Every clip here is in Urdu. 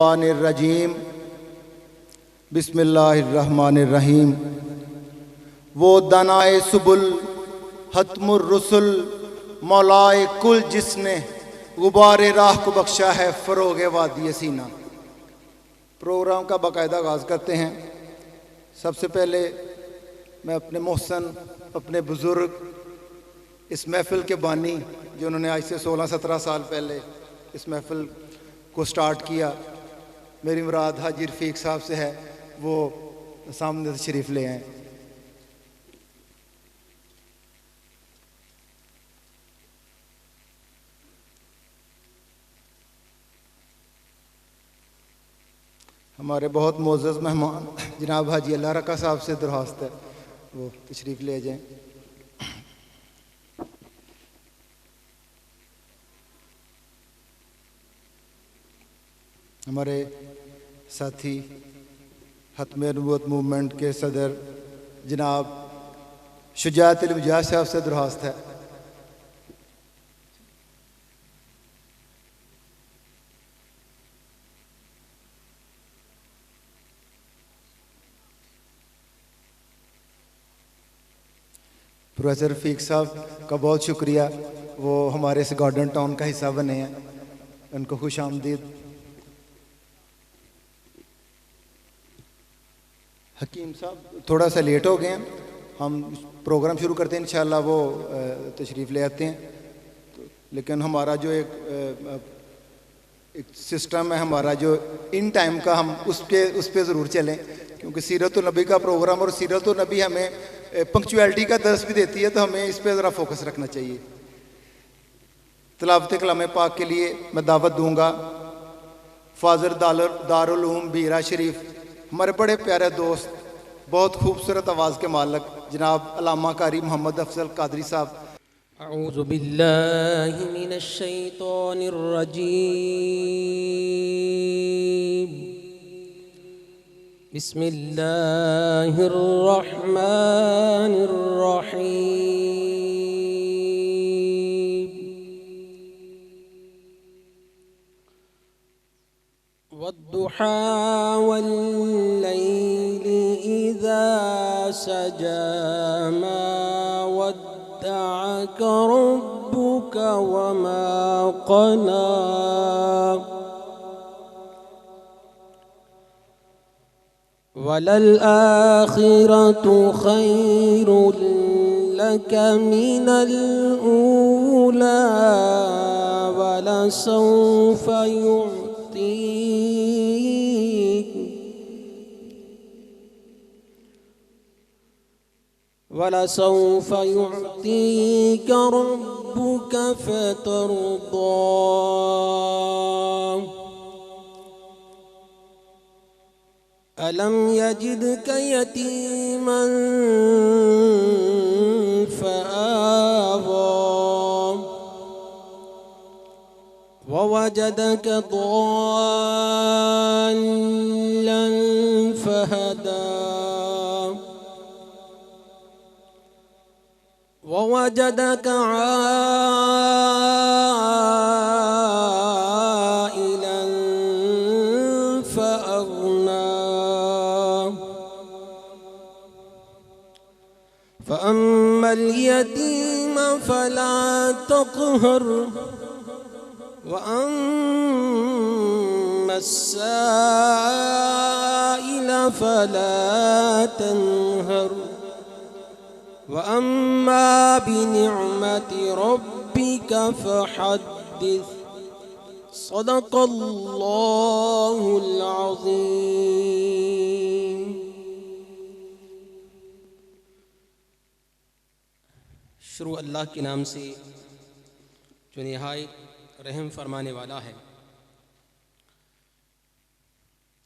الرجیم بسم اللہ الرحمن الرحیم۔ وہ دنائے سبل حتم الرسل مولائے کل جس نے غبار راہ کو بخشا ہے فروغ وادی سینہ۔ پروگرام کا باقاعدہ آغاز کرتے ہیں۔ سب سے پہلے میں اپنے محسن اپنے بزرگ اس محفل کے بانی جو انہوں نے آج سے 16-17 سال پہلے اس محفل کو سٹارٹ کیا، میری مراد حاجی رفیق صاحب سے ہے، وہ سامنے سے شریف لے آئیں۔ ہمارے بہت معزز مہمان جناب حاجی اللہ رکا صاحب سے درخواست ہے وہ تشریف لے جائیں۔ ہمارے ساتھی ختم نبوت موومنٹ کے صدر جناب شجاعت علی مجاہد صاحب سے درخواست ہے۔ پروفیسر رفیق صاحب کا بہت شکریہ، وہ ہمارے اس گارڈن ٹاؤن کا حصہ بنے ہیں، ان کو خوش آمدید۔ حکیم صاحب تھوڑا سا لیٹ ہو گئے ہیں، ہم پروگرام شروع کرتے ہیں، انشاءاللہ وہ تشریف لے آتے ہیں، لیکن ہمارا جو ایک سسٹم ہے ہمارا جو ان ٹائم کا، ہم اس پہ ضرور چلیں، کیونکہ سیرت النبی کا پروگرام اور سیرت النبی ہمیں پنکچویلٹی کا درس بھی دیتی ہے، تو ہمیں اس پہ ذرا فوکس رکھنا چاہیے۔ تلاوت کلام پاک کے لیے میں دعوت دوں گا فاضل دارالعلوم بیرا شریف، ہمارے بڑے پیارے دوست، بہت خوبصورت آواز کے مالک جناب علامہ قاری محمد افضل قادری صاحب۔ اعوذ باللہ من الشیطان الرجیم، بسم اللہ الرحمن الرحیم۔ والضحى والليل إذا سجى ما ودعك ربك وما قلى وللآخرة خير لك من الأولى ولسوف يعطيك ربك فترضى ألم يجدك يتيما فآوى ووجدك ضالا فهدى ووجدك عائلا فأغنى فأما اليتيم فلا تقهر وأما السائل فلا تنهر وأما بنعمة ربك فحدث صدق اللہ العظیم۔ شروع اللہ کے نام سے جو نہایت رحم فرمانے والا ہے۔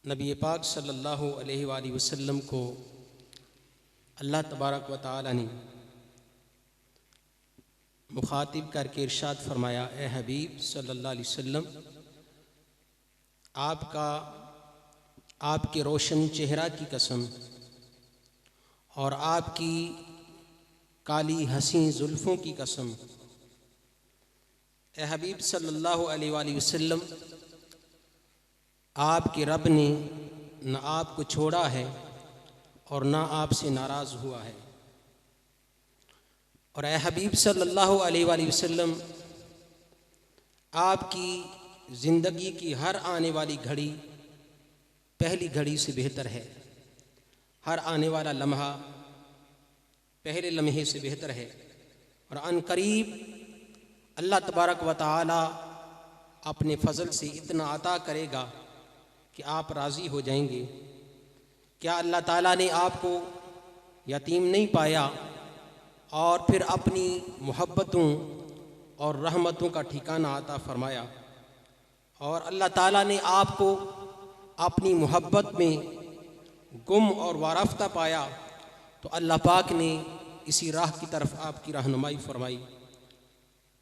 نبی پاک صلی اللہ علیہ وآلہ وسلم کو اللہ تبارک و تعالی نے مخاطب کر کے ارشاد فرمایا، اے حبیب صلی اللہ علیہ وسلم، آپ کے روشن چہرہ کی قسم اور آپ کی کالی حسین زلفوں کی قسم، اے حبیب صلی اللہ علیہ وآلہ وسلم، آپ کے رب نے نہ آپ کو چھوڑا ہے اور نہ آپ سے ناراض ہوا ہے۔ اور اے حبیب صلی اللہ علیہ وآلہ وسلم، آپ کی زندگی کی ہر آنے والی گھڑی پہلی گھڑی سے بہتر ہے، ہر آنے والا لمحہ پہلے لمحے سے بہتر ہے، اور عن قریب اللہ تبارک و تعالی اپنے فضل سے اتنا عطا کرے گا کہ آپ راضی ہو جائیں گے۔ کیا اللہ تعالیٰ نے آپ کو یتیم نہیں پایا اور پھر اپنی محبتوں اور رحمتوں کا ٹھکانہ عطا فرمایا، اور اللہ تعالیٰ نے آپ کو اپنی محبت میں گم اور وارفتہ پایا تو اللہ پاک نے اسی راہ کی طرف آپ کی رہنمائی فرمائی،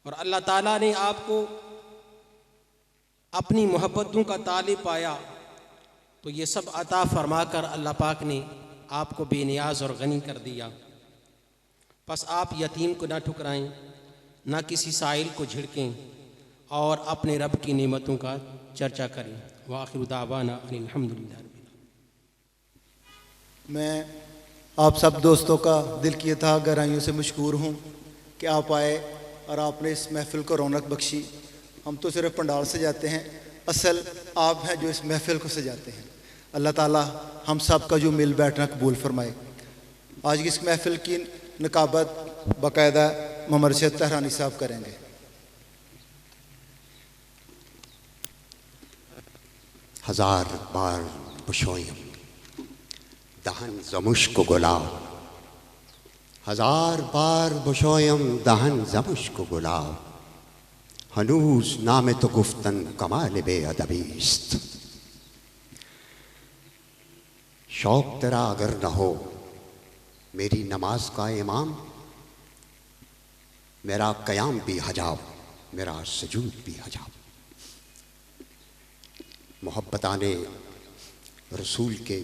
اور اللہ تعالیٰ نے آپ کو اپنی محبتوں کا طالب پایا تو یہ سب عطا فرما کر اللہ پاک نے آپ کو بے نیاز اور غنی کر دیا۔ پس آپ یتیم کو نہ ٹھکرائیں، نہ کسی سائل کو جھڑکیں، اور اپنے رب کی نعمتوں کا چرچا کریں۔ وآخر دعوانا ان الحمدللہ رب العالمین۔ میں آپ سب دوستوں کا دل کی تہہ گہرائیوں سے مشکور ہوں کہ آپ آئے اور آپ نے اس محفل کو رونق بخشی۔ ہم تو صرف پنڈال سجاتے ہیں، اصل آپ ہیں جو اس محفل کو سجاتے ہیں۔ اللہ تعالیٰ ہم سب کا جو مل بیٹھنا قبول فرمائے۔ آج کی اس محفل کی نقابت باقاعدہ محمد رشید تہرانی صاحب کریں گے۔ ہزار بار بشویم دهن ز مشک و گلاب، هزار بار بشویم دهن ز مشک و گلاب، هنوز نام تو گفتن کمال بے ادبی است۔ شوق تیرا اگر نہ ہو میری نماز کا امام، میرا قیام بھی حجاب، میرا سجود بھی حجاب۔ محبتان رسول کے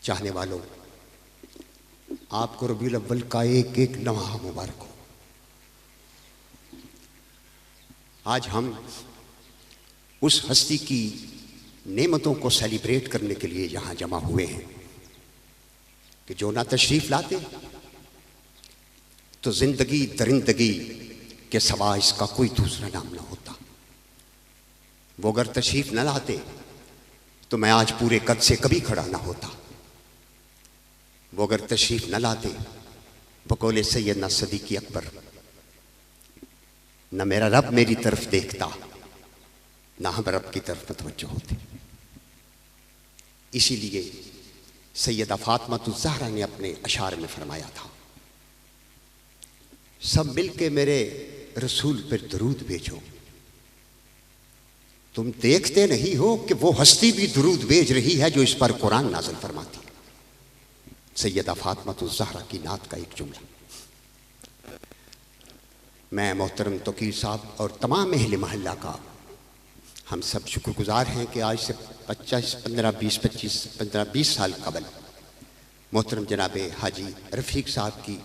چاہنے والوں، آپ کو ربیع الاول کا ایک ایک لمحہ مبارک ہو۔ آج ہم اس ہستی کی نعمتوں کو سیلیبریٹ کرنے کے لیے یہاں جمع ہوئے ہیں کہ جو نہ تشریف لاتے تو زندگی درندگی کے سوا اس کا کوئی دوسرا نام نہ ہوتا۔ وہ اگر تشریف نہ لاتے تو میں آج پورے قد سے کبھی کھڑا نہ ہوتا۔ وہ اگر تشریف نہ لاتے بقول سیدنا صدیق اکبر، نہ میرا رب میری طرف دیکھتا نہ ہم رب کی طرف متوجہ ہوتے۔ اسی لیے سیدہ فاطمہ الزہرا نے اپنے اشعار میں فرمایا تھا، سب مل کے میرے رسول پر درود بھیجو، تم دیکھتے نہیں ہو کہ وہ ہستی بھی درود بھیج رہی ہے جو اس پر قرآن نازل فرماتی۔ سیدہ فاطمہ الزہرا کی نعت کا ایک جملہ۔ میں محترم توقیر صاحب اور تمام اہل محلہ کا ہم سب شکر گزار ہیں کہ آج سے 15-20 سال قبل محترم جناب حاجی رفیق صاحب کی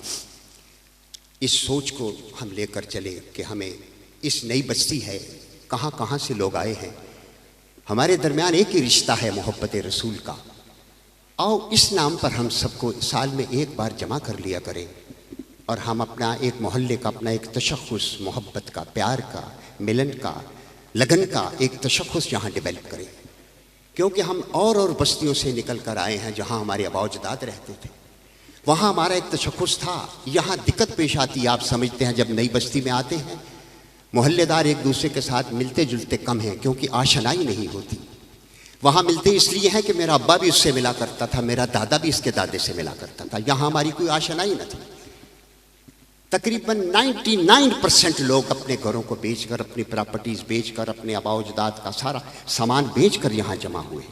اس سوچ کو ہم لے کر چلے کہ ہمیں اس نئی بستی ہے، کہاں کہاں سے لوگ آئے ہیں، ہمارے درمیان ایک ہی رشتہ ہے محبت رسول کا، آؤ اس نام پر ہم سب کو سال میں ایک بار جمع کر لیا کریں اور ہم اپنا ایک محلے کا اپنا ایک تشخص، محبت کا، پیار کا، ملن کا، لگن کا ایک تشخص یہاں ڈیولپ کریں، کیونکہ ہم اور بستیوں سے نکل کر آئے ہیں جہاں ہمارے آباء و اجداد رہتے تھے، وہاں ہمارا ایک تشخص تھا۔ یہاں دقت پیش آتی، آپ سمجھتے ہیں جب نئی بستی میں آتے ہیں محلے دار ایک دوسرے کے ساتھ ملتے جلتے کم ہیں کیونکہ آشنائی نہیں ہوتی۔ وہاں ملتے اس لیے ہیں کہ میرا ابا بھی اس سے ملا کرتا تھا، میرا دادا بھی اس کے دادے سے ملا کرتا تھا، یہاں ہماری کوئی آشنائی نہ تھی۔ تقریباً 99% لوگ اپنے گھروں کو بیچ کر، اپنی پراپرٹیز بیچ کر، اپنے آباء و اجداد کا سارا سامان بیچ کر یہاں جمع ہوئے۔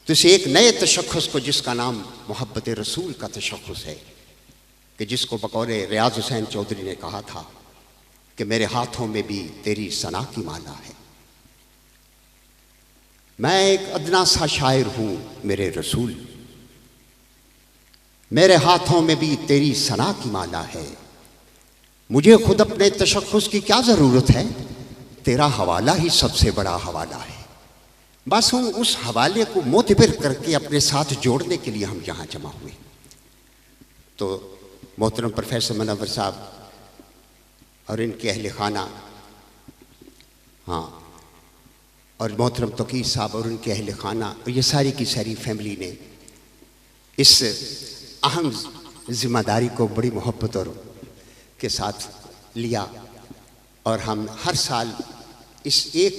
تو اسے ایک نئے تشخص کو جس کا نام محبت رسول کا تشخص ہے، کہ جس کو بقول ریاض حسین چودھری نے کہا تھا کہ میرے ہاتھوں میں بھی تیری ثنا کی مالا ہے، میں ایک ادنا سا شاعر ہوں میرے رسول، میرے ہاتھوں میں بھی تیری ثنا کی مالا ہے، مجھے خود اپنے تشخص کی کیا ضرورت ہے، تیرا حوالہ ہی سب سے بڑا حوالہ ہے، بس ہم اس حوالے کو معتبر کر کے اپنے ساتھ جوڑنے کے لیے ہم یہاں جمع ہوئے. تو محترم پروفیسر منور صاحب اور ان کے اہل خانہ، ہاں، اور محترم توقیر صاحب اور ان کے اہل خانہ اور یہ ساری کی ساری فیملی نے اس اہم ذمہ داری کو بڑی محبت اور کے ساتھ لیا، اور ہم ہر سال اس ایک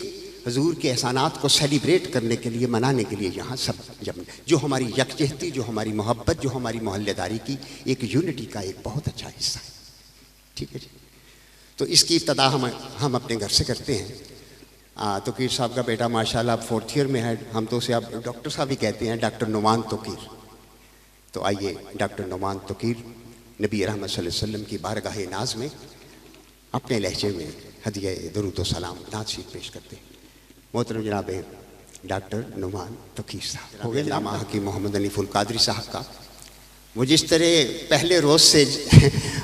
حضور کے احسانات کو سیلیبریٹ کرنے کے لیے، منانے کے لیے یہاں سب جب، جو ہماری یکجہتی، جو ہماری محبت، جو ہماری محلے داری کی ایک یونٹی کا ایک بہت اچھا حصہ ہے. ٹھیک ہے جی. تو اس کی ابتدا ہم اپنے گھر سے کرتے ہیں. توقیر صاحب کا بیٹا ماشاءاللہ اب 4th ایئر میں ہے، ہم تو اسے اب ڈاکٹر صاحب ہی کہتے ہیں، ڈاکٹر نعمان توقیر. تو آئیے ڈاکٹر نعمان توقیر نبی رحمت صلی اللہ علیہ وسلم کی بارگاہ ناز میں اپنے لہجے میں ہدیہ درود و سلام نعت شریف پیش کرتے ہیں. محترم جناب ڈاکٹر نعمان توقیر صاحب. ہو گئے علامہ حکیم محمد حنیف القادری صاحب کا. وہ جس طرح پہلے روز سے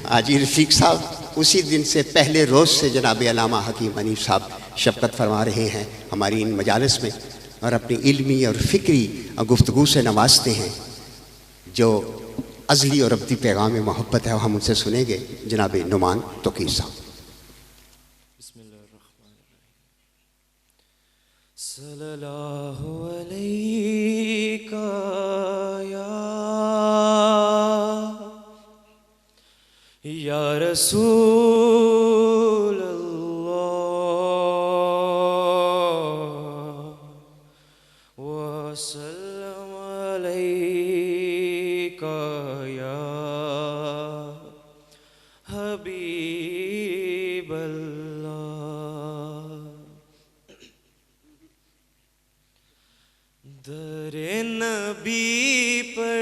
حاجی رفیق صاحب اسی دن سے پہلے روز سے جناب علامہ حکیم حنیف صاحب شفقت فرما رہے ہیں ہماری ان مجالس میں، اور اپنی علمی اور فکری گفتگو سے نوازتے ہیں. جو ازلی اور ابدی پیغام محبت ہے وہ ہم ان سے سنیں گے. جناب نعمان توقیر صاحب. بسم اللہ الرحمن الرحیم. صلی اللہ علیہ یا رسول اللہ وسلم علیک یا حبیب اللہ. در نبی پر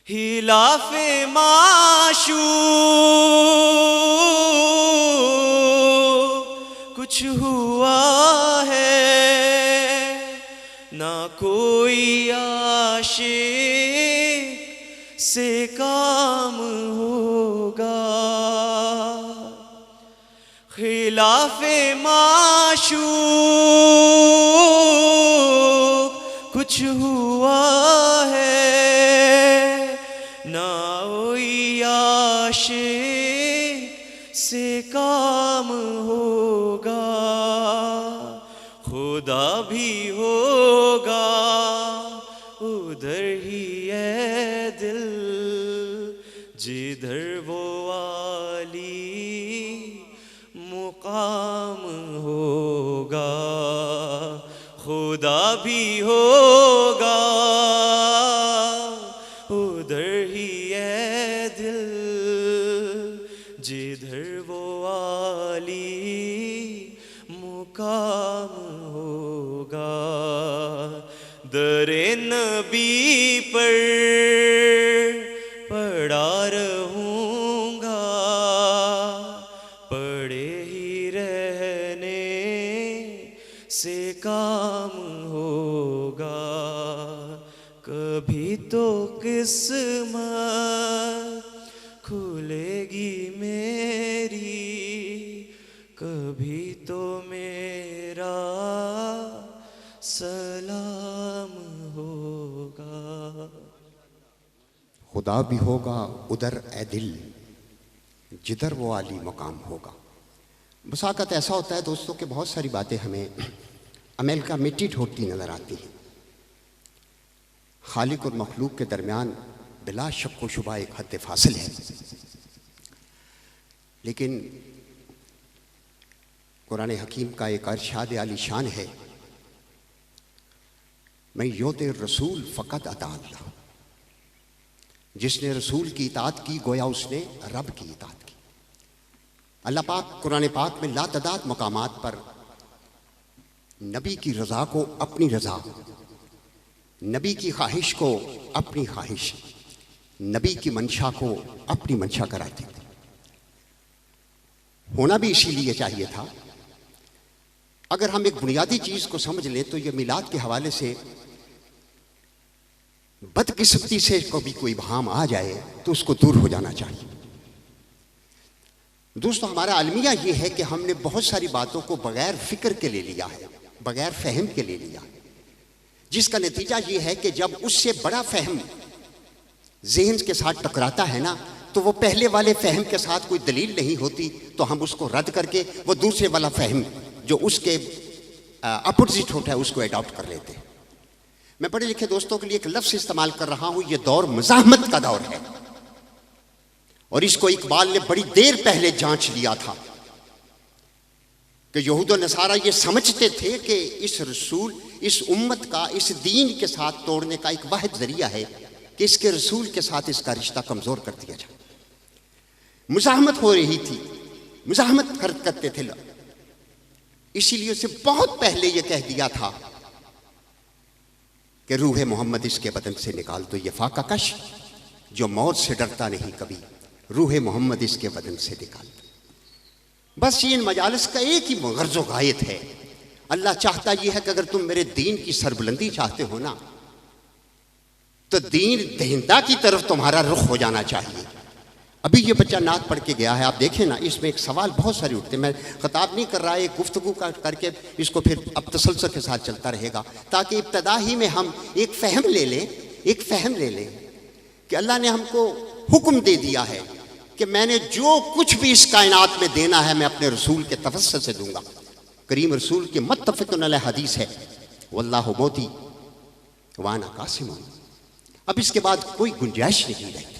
خلاف معشوق کچھ ہوا ہے نہ کوئی عاشق سے کام ہوگا. خلاف معشوق کچھ ہوا ہے نہ کوئی عاشق سے کام ہوگا. خدا بھی ہوگا ہی اے دل جدھر وہ عالی مقام ہوگا خدا بھی ہوگا ادھر ہی اے دل جدھر وہ عالی مقام ہوگا در نبی پر پڑا رہوں گا پڑے ہی رہنے سے کام ہوگا کبھی تو قسمت کھلے گی میری کبھی تو میرا سلام ہوگا خدا بھی ہوگا ادھر اے دل جدھر وہ عالی مقام ہوگا. بساکت ایسا ہوتا ہے دوستوں کہ بہت ساری باتیں ہمیں عمل کا مٹی ڈھوٹتی نظر آتی ہیں. خالق اور مخلوق کے درمیان بلا شک و شبہ ایک حد فاصل ہے، لیکن قرآن حکیم کا ایک ارشاد عالی شان ہے، میں یوت رسول فقط اطاع اللہ. جس نے رسول کی اطاعت کی گویا اس نے رب کی اطاعت کی. اللہ پاک قرآن پاک میں لا تعداد مقامات پر نبی کی رضا کو اپنی رضا، نبی کی خواہش کو اپنی خواہش، نبی کی منشا کو اپنی منشا کراتے تھے. ہونا بھی اسی لیے چاہیے تھا. اگر ہم ایک بنیادی چیز کو سمجھ لیں تو یہ میلاد کے حوالے سے بدقسمتی سے کبھی کوئی ابہام آ جائے تو اس کو دور ہو جانا چاہیے. دوستو ہمارا المیہ یہ ہے کہ ہم نے بہت ساری باتوں کو بغیر فکر کے لے لیا ہے، بغیر فہم کے لے لیا، جس کا نتیجہ یہ ہے کہ جب اس سے بڑا فہم ذہن کے ساتھ ٹکراتا ہے نا تو وہ پہلے والے فہم کے ساتھ کوئی دلیل نہیں ہوتی تو ہم اس کو رد کر کے وہ دوسرے والا فہم جو اس کے اپوزٹ ہوتا ہے اس کو اڈاپٹ کر لیتے ہیں. میں پڑھے لکھے دوستوں کے لیے ایک لفظ استعمال کر رہا ہوں، یہ دور مزاحمت کا دور ہے، اور اس کو اقبال نے بڑی دیر پہلے جانچ لیا تھا کہ یہود و نصارہ یہ سمجھتے تھے کہ اس رسول، اس امت کا، اس دین کے ساتھ توڑنے کا ایک واحد ذریعہ ہے کہ اس کے رسول کے ساتھ اس کا رشتہ کمزور کر دیا جائے. مزاحمت ہو رہی تھی، مزاحمت کرتے تھے لوگ. اسی لیے اسے بہت پہلے یہ کہہ دیا تھا کہ روح محمد اس کے بدن سے نکال دو. یہ فاقہ کش جو موت سے ڈرتا نہیں کبھی، روح محمد اس کے بدن سے نکال دو. بس یہ ان مجالس کا ایک ہی غرض و غایت ہے. اللہ چاہتا یہ ہے کہ اگر تم میرے دین کی سربلندی چاہتے ہو نا تو دین دہندہ کی طرف تمہارا رخ ہو جانا چاہیے. ابھی یہ بچہ نعت پڑھ کے گیا ہے، آپ دیکھیں نا اس میں ایک سوال بہت سارے اٹھتے ہیں. میں خطاب نہیں کر رہا، ایک گفتگو کر کے اس کو پھر اب تسلسل کے ساتھ چلتا رہے گا تاکہ ابتدا ہی میں ہم ایک فہم لے لیں کہ اللہ نے ہم کو حکم دے دیا ہے کہ میں نے جو کچھ بھی اس کائنات میں دینا ہے میں اپنے رسول کے توسط سے دوں گا. کریم رسول کے متفق علیہ حدیث ہے، واللہ موتی وانا قاسم. اب اس کے بعد کوئی گنجائش نہیں رہتی.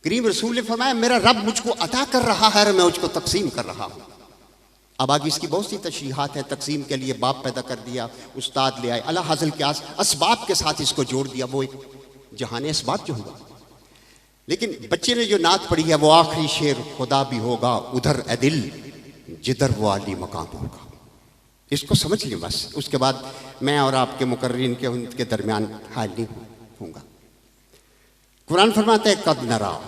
کریم رسول نے فرمایا میرا رب مجھ کو عطا کر رہا ہے اور میں مجھ کو تقسیم کر رہا ہوں. اب آگے اس کی بہت سی تشریحات ہیں. تقسیم کے لیے باپ پیدا کر دیا، استاد لے آئے، اللہ حاصل کے اسباب کے ساتھ اس کو جوڑ دیا، وہ ایک جہان اسباب جو ہوا. لیکن بچے نے جو نعت پڑھی ہے وہ آخری شعر، خدا بھی ہوگا ادھر اے دل جدھر وہ عالی مقام ہوگا. اس کو سمجھ لیں بس. اس کے بعد میں اور آپ کے مقررین کے ان کے درمیان حائل نہیں ہوں گا. قرآن فرماتا ہے قد نرا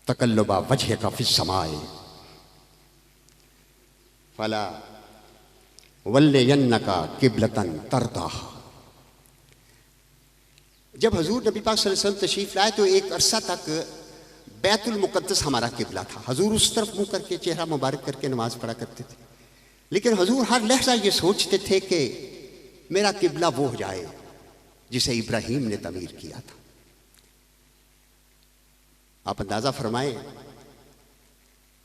تقلبا وجہ کا فی السماء فلا ولینک قبلۃ ترضاها. جب حضور نبی پاک صلی اللہ علیہ وسلم تشریف لائے تو ایک عرصہ تک بیت المقدس ہمارا قبلہ تھا. حضور اس طرف منہ کر کے چہرہ مبارک کر کے نماز پڑھا کرتے تھے. لیکن حضور ہر لحظہ یہ سوچتے تھے کہ میرا قبلہ وہ ہو جائے جسے ابراہیم نے تعمیر کیا تھا. آپ اندازہ فرمائیں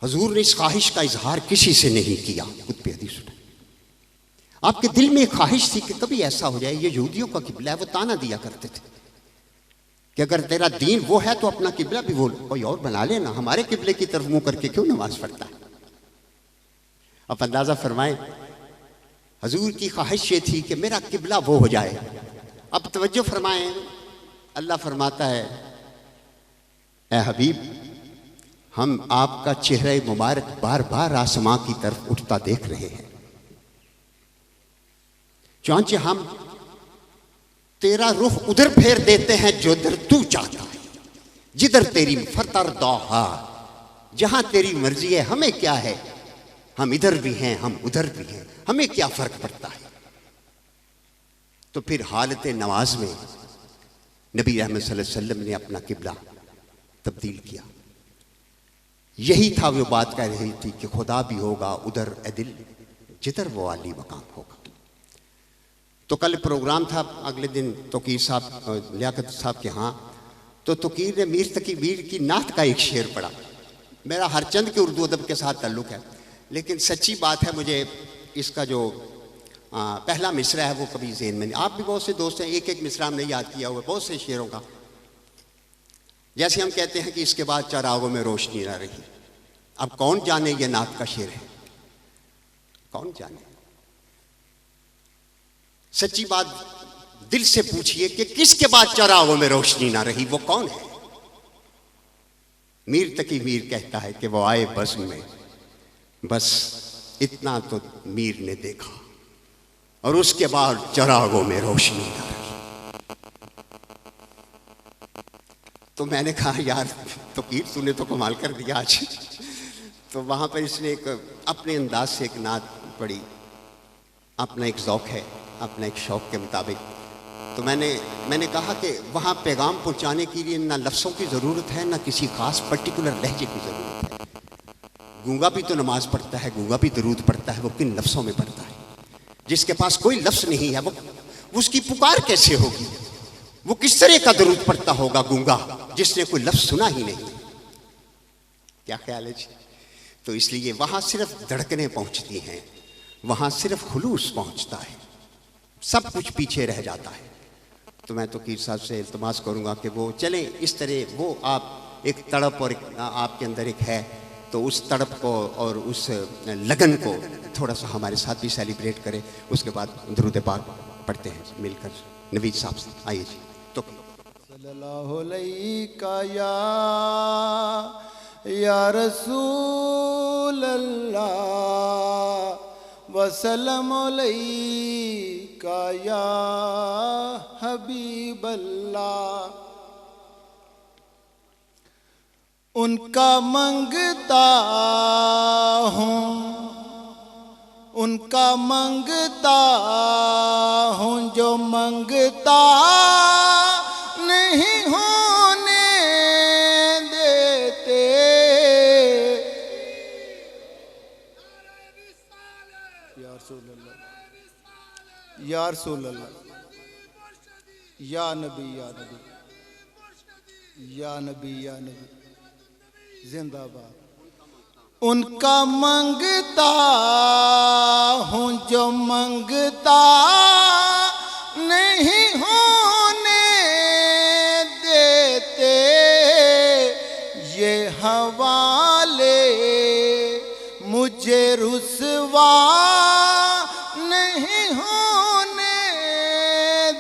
حضور نے اس خواہش کا اظہار کسی سے نہیں کیا. خود پہ حدیث اٹھا آپ کے دل میں ایک خواہش تھی کہ کبھی ایسا ہو جائے، یہ یہودیوں کا قبلہ ہے، وہ تانا دیا کرتے تھے کہ اگر تیرا دین وہ ہے تو اپنا قبلہ بھی وہ کوئی اور بنا لینا، ہمارے قبلے کی طرف منہ کر کے کیوں نماز پڑھتا ہے؟ آپ اندازہ فرمائیں، حضور کی خواہش یہ تھی کہ میرا قبلہ وہ ہو جائے۔ اب توجہ فرمائیں، اللہ فرماتا ہے اے حبیب، ہم آپ کا چہرہ مبارک بار بار آسماں کی طرف اٹھتا دیکھ رہے ہیں، چنانچہ ہم تیرا رخ ادھر پھیر دیتے ہیں جدھر تو چاہتا ہے، جدھر تیری فترضیٰ، جہاں تیری مرضی ہے، ہمیں کیا ہے، ہم ادھر بھی ہیں ہم ادھر بھی ہیں، ہمیں کیا فرق پڑتا ہے۔ تو پھر حالت نماز میں نبی رحمت صلی اللہ علیہ وسلم نے اپنا قبلہ تبدیل کیا۔ یہی تھا وہ بات کہہ رہی تھی کہ خدا بھی ہوگا ادھر اے دل جدھر وہ عالی مقام ہوگا۔ تو کل پروگرام تھا، اگلے دن توقیر صاحب لیاقت صاحب کے ہاں، تو توقیر نے میر تقی میر کی نعت کا ایک شعر پڑھا۔ میرا ہر چند کے اردو ادب کے ساتھ تعلق ہے، لیکن سچی بات ہے مجھے اس کا جو پہلا مصرع ہے وہ کبھی ذہن میں نہیں۔ آپ بھی بہت سے دوست ہیں، ایک ایک مصرع ہم نے یاد کیا ہوا بہت سے شعروں کا، جیسے ہم کہتے ہیں کہ اس کے بعد چراغوں میں روشنی نہ رہی۔ اب کون جانے یہ نعت کا شعر ہے، کون جانے؟ سچی بات دل سے پوچھئے کہ کس کے بعد چراغوں میں روشنی نہ رہی، وہ کون ہے؟ میر تقی میر کہتا ہے کہ وہ آئے بزم میں، بس اتنا تو میر نے دیکھا، اور اس کے بعد چراغوں میں روشنی نہ رہی۔ تو میں نے کہا یار توقیر تو نے تو کمال کر دیا آج۔ تو وہاں پر اس نے ایک اپنے انداز سے ایک نعت پڑھی، اپنا ایک ذوق ہے، اپنا ایک شوق کے مطابق۔ تو میں نے کہا کہ وہاں پیغام پہنچانے کے لیے نہ لفظوں کی ضرورت ہے، نہ کسی خاص پرٹیکولر لہجے کی ضرورت ہے۔ گونگا بھی تو نماز پڑھتا ہے، گونگا بھی درود پڑھتا ہے، وہ کن لفظوں میں پڑھتا ہے؟ جس کے پاس کوئی لفظ نہیں ہے وہ اس کی پکار کیسے ہوگی؟ وہ کس طرح کا درود پڑھتا ہوگا گونگا جس نے کوئی لفظ سنا ہی نہیں؟ کیا خیال ہے جی؟ تو اس لیے وہاں صرف دھڑکنیں پہنچتی ہیں، وہاں صرف خلوص پہنچتا ہے، سب کچھ پیچھے رہ جاتا ہے۔ تو میں توقیر صاحب سے التماس کروں گا کہ وہ چلیں اس طرح، وہ آپ ایک تڑپ اور آپ کے اندر ایک ہے، تو اس تڑپ کو اور اس لگن کو تھوڑا سا ہمارے ساتھ بھی سیلیبریٹ کریں۔ اس کے بعد درود پاک پڑھتے ہیں مل کر نوید صاحب سے۔ آئیے جی۔ تو صلی اللہ علیہ یا رسول اللہ وسلم علیہ یا حبیب اللہ۔ ان کا منگتا ہوں، ان کا منگتا ہوں، جو منگتا نہیں ہونے دیتے۔ یا رسول اللہ، یا رسول اللہ، یا نبی، یا نبی، یا نبی، یا نبی، زندہ باد۔ ان کا منگتا ہوں، جو منگتا نہیں ہونے دیتے، یہ حوالے مجھے رسوا نہیں ہونے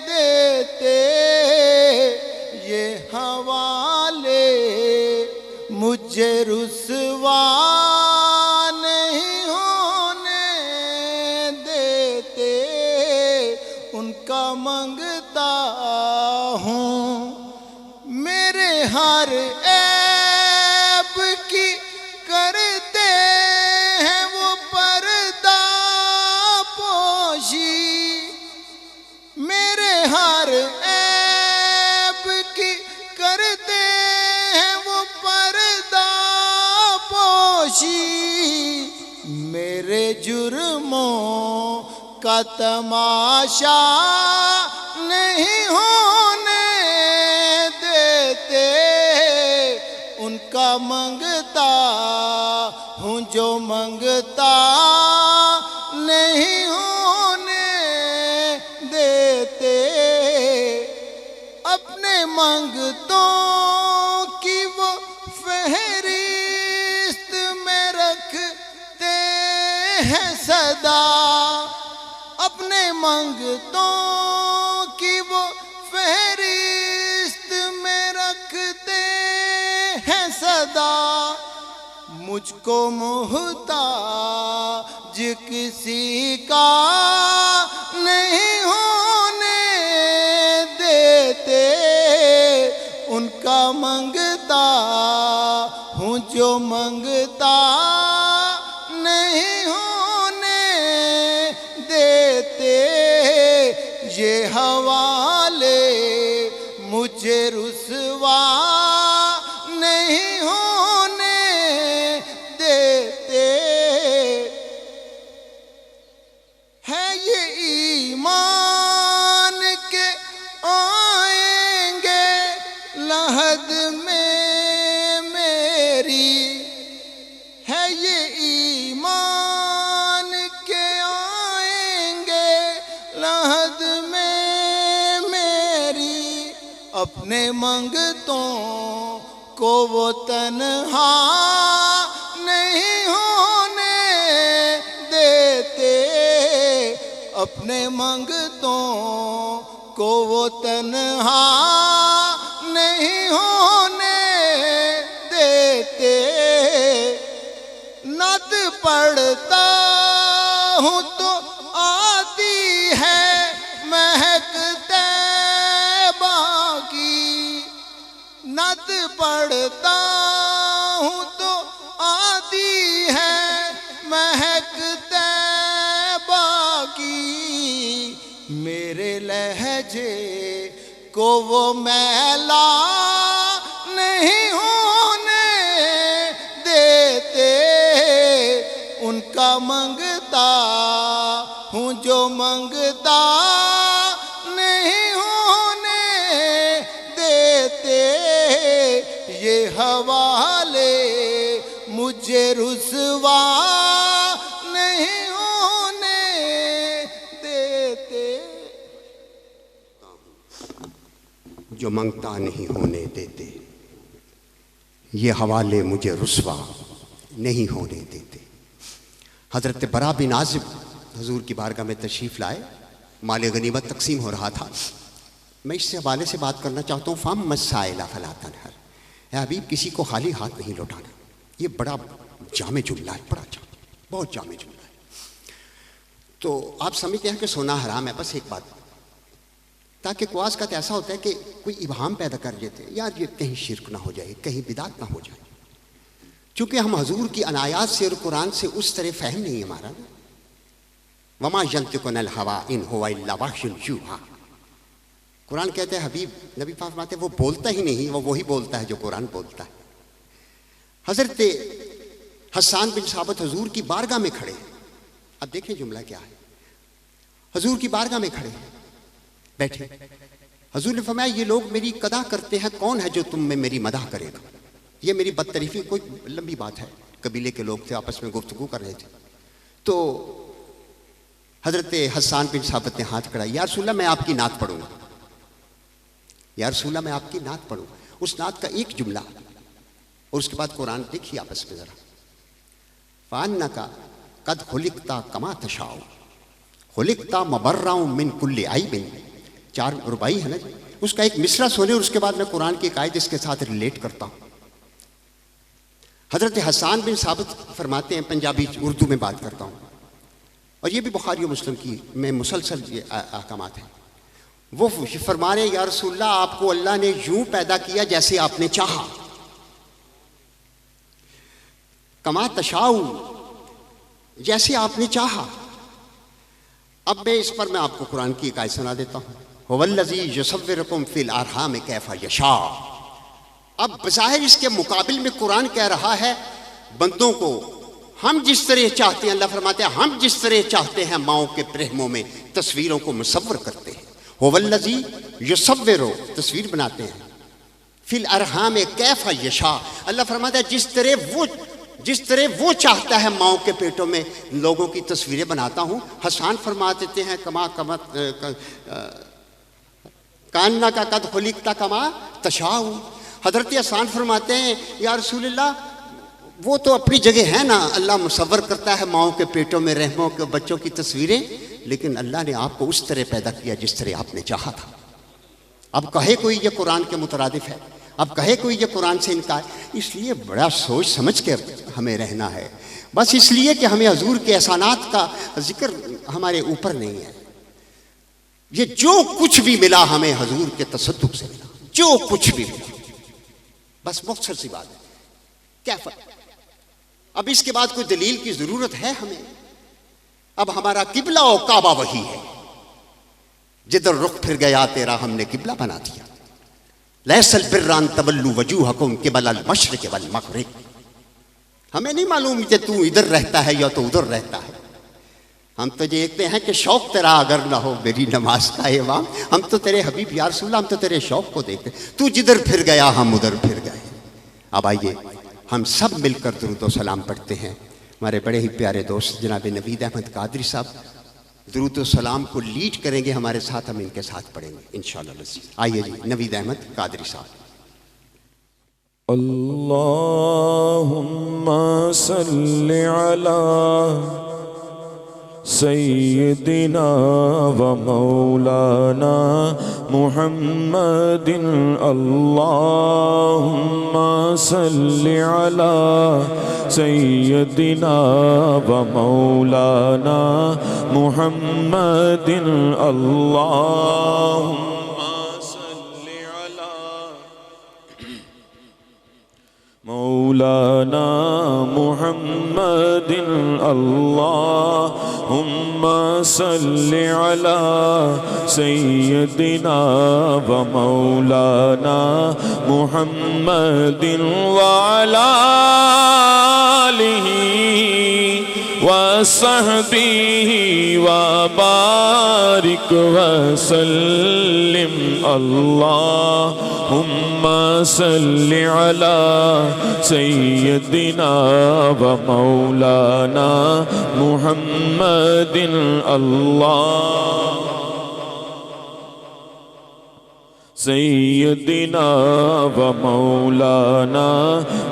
دیتے، یہ حوالے مجھے رسوا نہیں ہونے دیتے۔ ان کا منگتا ہوں، میرے ہر عیب کی کرتے ہیں وہ پردہ پوشی، میرے ہر عیب کی کرتے ہیں وہ پردہ پوشی، میرے جرموں کا تماشا نہیں ہونے دیتے۔ ان کا منگتا ہوں، جو منگتا نہیں ہونے منگتوں کی وہ فہرست میں رکھتے ہیں صدا، اپنے منگتوں کی وہ فہرست میں رکھتے ہیں صدا، مجھ کو محتاج کسی کا نہیں ہونے دیتے، ان کا منگتا ہوں جو منگتا نہیں ہونے دیتے، یہ حوالے مجھے رسوا نہیں ہونے دیتے، ہے یہ ایمان کے آئیں گے لحد میں میری، ہے یہ ایمان کے آئیں گے لحد میں میری، اپنے منگتوں کو وہ تنہا نہیں ہونے دیتے، اپنے منگتوں کو وہ تنہا نہیں ہونے دیتے، نعت پڑھتا ہوں تو آتی ہے مہک طیبہ کی، نعت پڑھتا ہوں تو آتی ہے مہک طیبہ کی، میرے لہجے کو وہ میلا نہیں ہونے دیتے، ان کا منگتا ہوں جو منگتا نہیں ہونے دیتے، یہ حوالے مجھے رسوا نہیں ہونے دیتے، جو منگتا نہیں ہونے دیتے، یہ حوالے مجھے رسوا نہیں ہونے دیتے۔ حضرت برا بن عازب حضور کی بارگاہ میں تشریف لائے، مال غنیمت تقسیم ہو رہا تھا۔ میں اس سے حوالے سے بات کرنا چاہتا ہوں، فَمَّ السَّائِلَ فَلَا تَنْهَرْ، اے حبیب کسی کو خالی ہاتھ نہیں لوٹانا۔ یہ بڑا جامع جملہ ہے، بڑا جامع، بہت جامع جملہ ہے۔ تو آپ سمجھتے ہیں کہ سونا حرام ہے، بس ایک بات، تاکہ بعض کا ایسا ہوتا ہے کہ کوئی ابہام پیدا کر دیتے ہیں، یار یہ کہیں شرک نہ ہو جائے، کہیں بدعت نہ ہو جائے، چونکہ ہم حضور کی عنایات سے اور قرآن سے اس طرح فہم نہیں ہمارا نا۔ وَمَا يَنطِقُ عَنِ الْهَوَىٰ إِنْ هُوَ إِلَّا وَحْيٌ يُوحَىٰ، قرآن کہتے ہیں حبیب نبی پاک فرماتے ہیں وہ بولتا ہی نہیں، وہ وہی بولتا ہے جو قرآن بولتا ہے۔ حضرت حسان بن ثابت حضور کی بارگاہ میں کھڑے ہیں، اب دیکھیں جملہ کیا ہے، حضور کی بارگاہ میں کھڑے ہیں، بیٹھے، حضور نے فرمایا یہ لوگ میری قدا کرتے ہیں، کون ہے جو تم میں میری مدح کرے گا؟ یہ میری بدطریفی، کوئی لمبی بات ہے، قبیلے کے لوگ تھے آپس میں گفتگو کر رہے تھے۔ تو حضرت حسان بن ثابت نے ہاتھ کھڑا، یا رسول اللہ میں آپ کی نعت پڑھوں گا، یا رسول اللہ میں آپ کی نعت پڑھوں گا۔ اس نعت کا ایک جملہ اور اس کے بعد قرآن دیکھیے آپس میں ذرا، فَأَنَّكَ قَدْ خُلِقْتَ كَمَا تَشَاءُ خُلِقْتَ مَبَرًّا مِنْ كُلِّ عَيْبٍ، 4 ربائی ہے نا جی، اس کا ایک مصرع سنیں اور اس کے بعد میں قرآن کی ایک آیت اس کے ساتھ ریلیٹ کرتا ہوں۔ حضرت حسان بن ثابت فرماتے ہیں، پنجابی اردو میں بات کرتا ہوں، اور یہ بھی بخاری و مسلم کی میں مسلسل یہ احکامات ہیں۔ وہ فرما رہے ہیں یا رسول اللہ آپ کو اللہ نے یوں پیدا کیا جیسے آپ نے چاہا، کما تشاؤ، جیسے آپ نے چاہا۔ اب میں اس پر میں آپ کو قرآن کی ایک آیت سنا دیتا ہوں، هو الذی یصورکم فی الارحام کیف یشاء۔ اب بظاہر اس کے مقابل میں قرآن کہہ رہا ہے بندوں کو ہم جس طرح چاہتے ہیں، اللہ فرماتے ہیں ہم جس طرح چاہتے ہیں ماؤں کے رحموں میں تصویروں کو مصور کرتے ہیں۔ هو الذی یصور، تصویر بناتے ہیں، فی الارحام کیف یشاء، اللہ فرماتا ہے جس طرح وہ چاہتا ہے ماؤں کے پیٹوں میں لوگوں کی تصویریں بناتا ہوں۔ حسان فرما دیتے ہیں کاننا کا قد خلقتا کما تشاء. حضرت حسان فرماتے ہیں یا رسول اللہ وہ تو اپنی جگہ ہے نا، اللہ مصور کرتا ہے ماؤں کے پیٹوں میں رحموں کے بچوں کی تصویریں، لیکن اللہ نے آپ کو اس طرح پیدا کیا جس طرح آپ نے چاہا تھا. اب کہے کوئی یہ قرآن کے مترادف ہے، اب کہے کوئی یہ قرآن سے انکار. اس لیے بڑا سوچ سمجھ کے ہمیں رہنا ہے، بس اس لیے کہ ہمیں حضور کے احسانات کا ذکر ہمارے اوپر نہیں ہے. یہ جو کچھ بھی ملا ہمیں حضور کے تصدق سے ملا، جو کچھ بھی ملا، بس مختصر سی بات ہے. کیا فرق؟ اب اس کے بعد کوئی دلیل کی ضرورت ہے ہمیں؟ اب ہمارا قبلہ و کعبہ وہی ہے، جدھر رخ پھر گیا تیرا ہم نے قبلہ بنا دیا. لیس البر ان تولوا وجوہکم قبل المشرق والمغرب. ہمیں نہیں معلوم کہ تو ادھر رہتا ہے یا تو ادھر رہتا ہے. ہم تو دیکھتے ہیں کہ شوق تیرا اگر نہ ہو میری نماز کا امام، ہم تو تیرے حبیب یا رسول اللہ، ہم تو تیرے شوق کو دیکھتے. تو جدھر پھر گیا ہم ادھر پھر گئے. اب آئیے ہم سب مل کر درود و سلام پڑھتے ہیں. ہمارے بڑے ہی پیارے دوست جناب نوید احمد قادری صاحب درود و سلام کو لیڈ کریں گے ہمارے ساتھ، ہم ان کے ساتھ پڑھیں گے انشاءاللہ. آئیے جی نوید احمد قادری صاحب. اللہم صلی علی سیدنا و مولانا محمد. اللہم صلی علی سیدنا و مولانا محمد. اللہم مولانا محمد. اللہم صلی علی سیدنا و مولانا محمد وعلی آلہ وصحبہ وبارک وسلم. اللہم صلی علی سیدنا و مولانا محمد. اللہ سیدنا و مولانا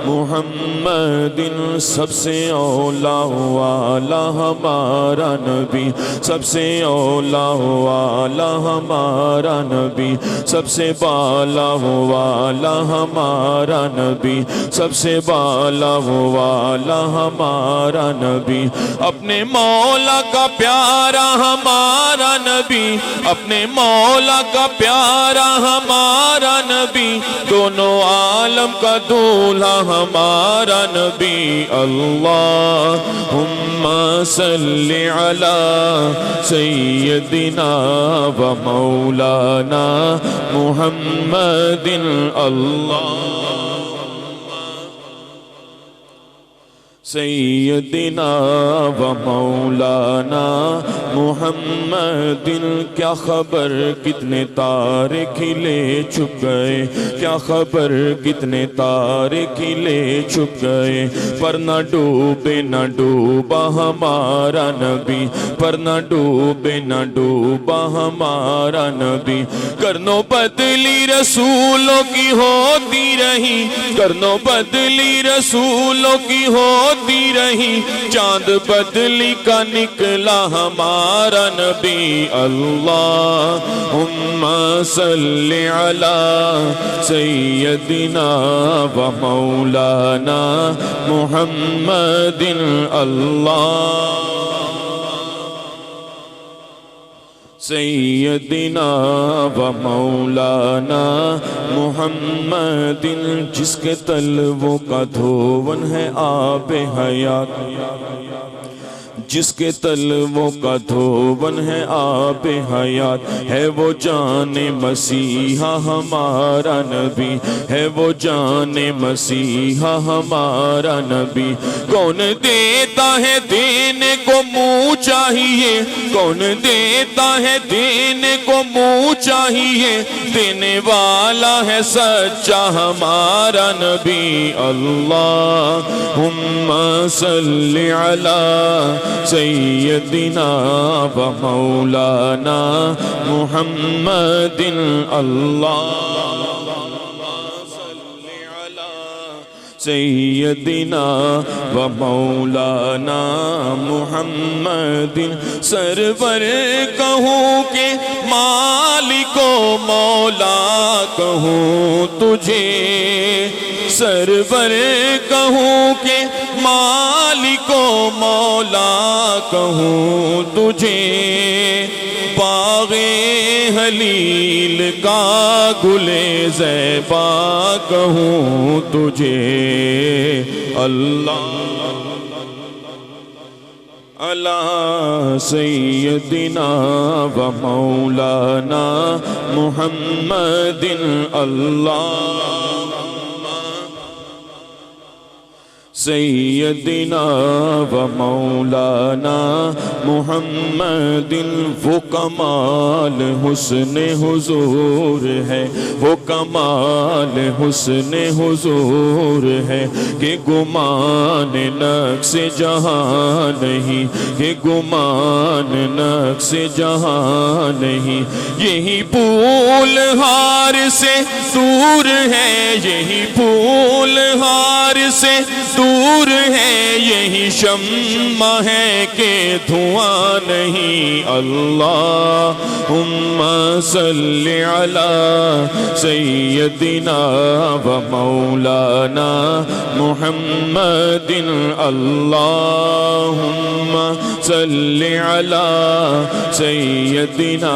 محمد. سب سے اولا والا ہمارا نبی، سب سے اولا والا ہمارا نبی، سب سے بالا والا ہمارا نبی، سب سے بالا والا ہمارا نبی. اپنے مولا کا پیارا ہمارا نبی، اپنے مولا کا پیارا ہمارا نبی، دونوں عالم کا دولہا ہمارا نبی. اللہم صلی علی سیدنا و مولانا محمد. اللہ سیدنا و مولانا محمد. کیا خبر کتنے تارے کھلے چھپ گئے، کیا خبر کتنے تارے کھلے چھپ گئے، پر نہ ڈوبے نہ ڈوبا ہمارا نبی، پر نہ ڈوبے نہ ڈوبا ہمارا نبی. کرنو بدلی رسولوں کی ہوتی رہی، کرنو بدلی رسولوں کی ہوتی رہی، چاند بدلی کا نکلا ہمارا نبی. اللہم صلی علی سیدنا و مولانا محمد. اللہ سیدنا و مولانا محمد. جس کے تلووں کا دھون ہے آب حیات، جس کے تلووں کا دھون ہے آب حیات، ہے وہ جان مسیحا ہمارا نبی، ہے وہ جان مسیحا ہمارا نبی. کون دیتا ہے دینے کو منہ چاہیے، کون دیتا ہے دینے کو منہ چاہیے، دینے والا ہے سچا ہمارا نبی۔ اللہم صلی علی سیدنا و مولانا محمد۔ سیدنا و مولانا محمد، سرور کہوں کہ مالک و مولا کہوں تجھے، سرور کہوں کہ مالک و مولا کہوں تجھے، باغ حلیل کا گل زیبا کہوں تجھے۔ اللہ علی سیدنا و مولانا محمد۔ اللہ سیدنا و مولانا محمد۔ وہ کمال حسن حضور ہے، وہ کمال حسن حضور ہے کہ گمان نقص جہاں نہیں، کہ گمان نقص جہاں نہیں۔ یہی پھول ہار سے دور ہے، یہی پھول ہار سے دور ہے، یہی شمع ہے کہ دھواں نہیں۔ اللہم صلی علی سیدنا و مولانا محمد۔ اللہم صلی علی سیدنا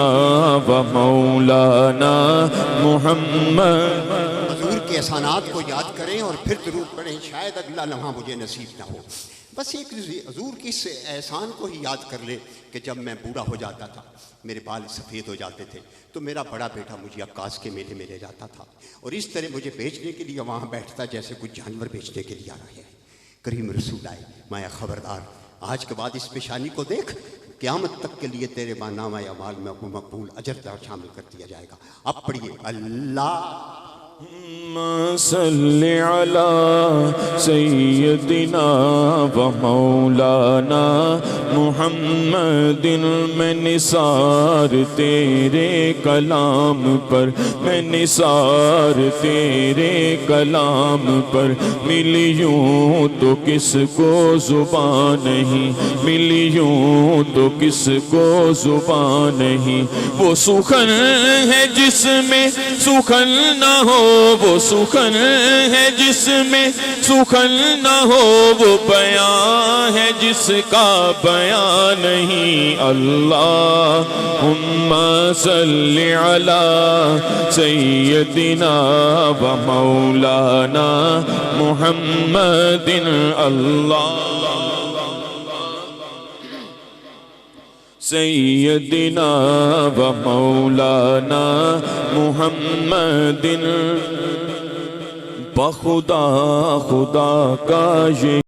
و مولانا محمد۔ حضور کے احسانات کو یاد کریں اور پھر درود پڑھیں، شاید اگلا لمحہ مجھے نصیب نہ ہو۔ بس ایک حضور کی اس احسان کو ہی یاد کر لے کہ جب میں بوڑھا ہو جاتا تھا، میرے بال سفید ہو جاتے تھے، تو میرا بڑا بیٹا مجھے عکاس کے میلے میں لے جاتا تھا، اور اس طرح مجھے بیچنے کے لیے وہاں بیٹھتا جیسے کچھ جانور بیچنے کے لیے آ رہے ہیں۔ کریم رسول آئے، مایا خبردار، آج کے بعد اس پیشانی کو دیکھ، قیامت تک کے لیے تیرے نامہ اعمال میں مقبول اجر شامل کر دیا جائے گا۔ اب پڑھیے، اللہ صلی علی سیدنا و مولانا محمد۔ میں نثار تیرے کلام پر، میں نثار تیرے کلام پر، ملیوں تو کس کو زبان نہیں، ملیوں تو کس کو زبان نہیں۔ وہ سخن ہے جس میں سخن نہ ہو، وہ سخن ہے جس میں سخن نہ ہو، وہ بیان ہے جس کا بیان نہیں۔ اللہم صلی علی سیدنا و مولانا محمد۔ اللہ سیدنا و مولانا محمد۔ بخدا خدا کا یہ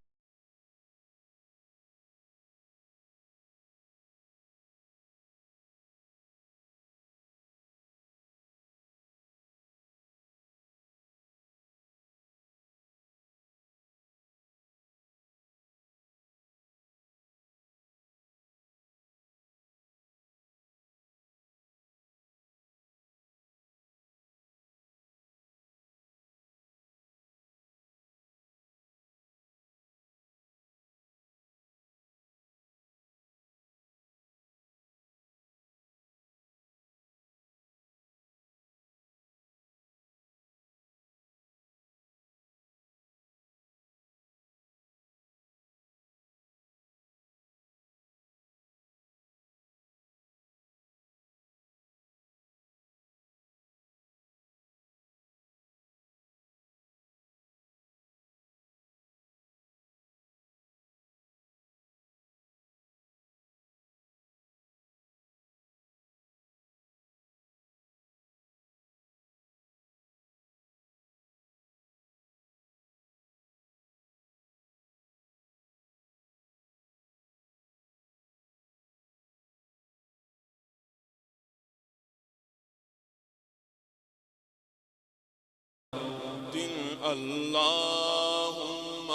اللہم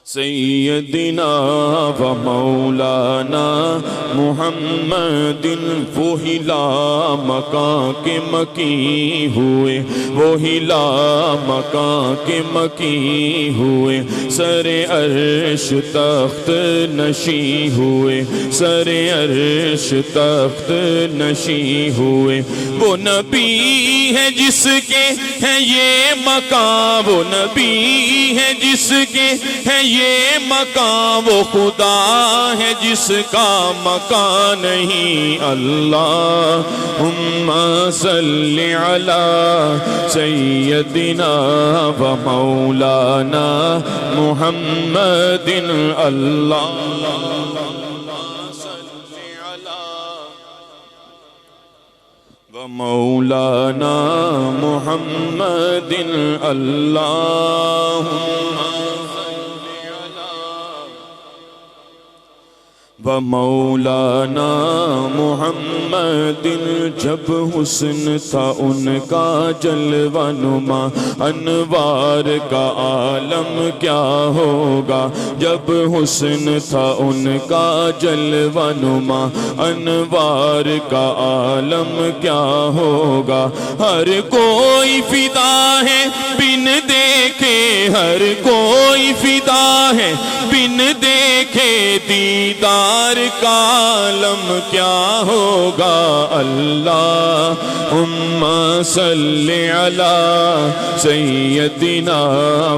سیدنا و مولانا محمد، وہی لامکاں کے مکی ہوئے، وہی لامکاں کے مکی ہوئے، سر عرش تخت نشی ہوئے، سر عرش تخت نشی ہوئے۔ وہ نبی ہے جس کے ہے یہ مقام، وہ نبی ہے جس کے ہے یہ مقام، وہ خدا ہے جس کا مکان نہیں۔ اللہم صلی علی سیدنا و مولانا محمد، اللہم صلی علی و مولانا محمد، اللہم و مولانا محمد۔ جب حسن تھا ان کا جلوہ نما، انوار کا عالم کیا ہوگا۔ جب حسن تھا ان کا جلوہ نما، انوار کا عالم کیا ہوگا۔ ہر کوئی فدا ہے بن دیکھے، ہر کوئی فدا ہے بن دیکھے، دیدار کا عالم کیا ہوگا۔ اللہم صلی علی سیدنا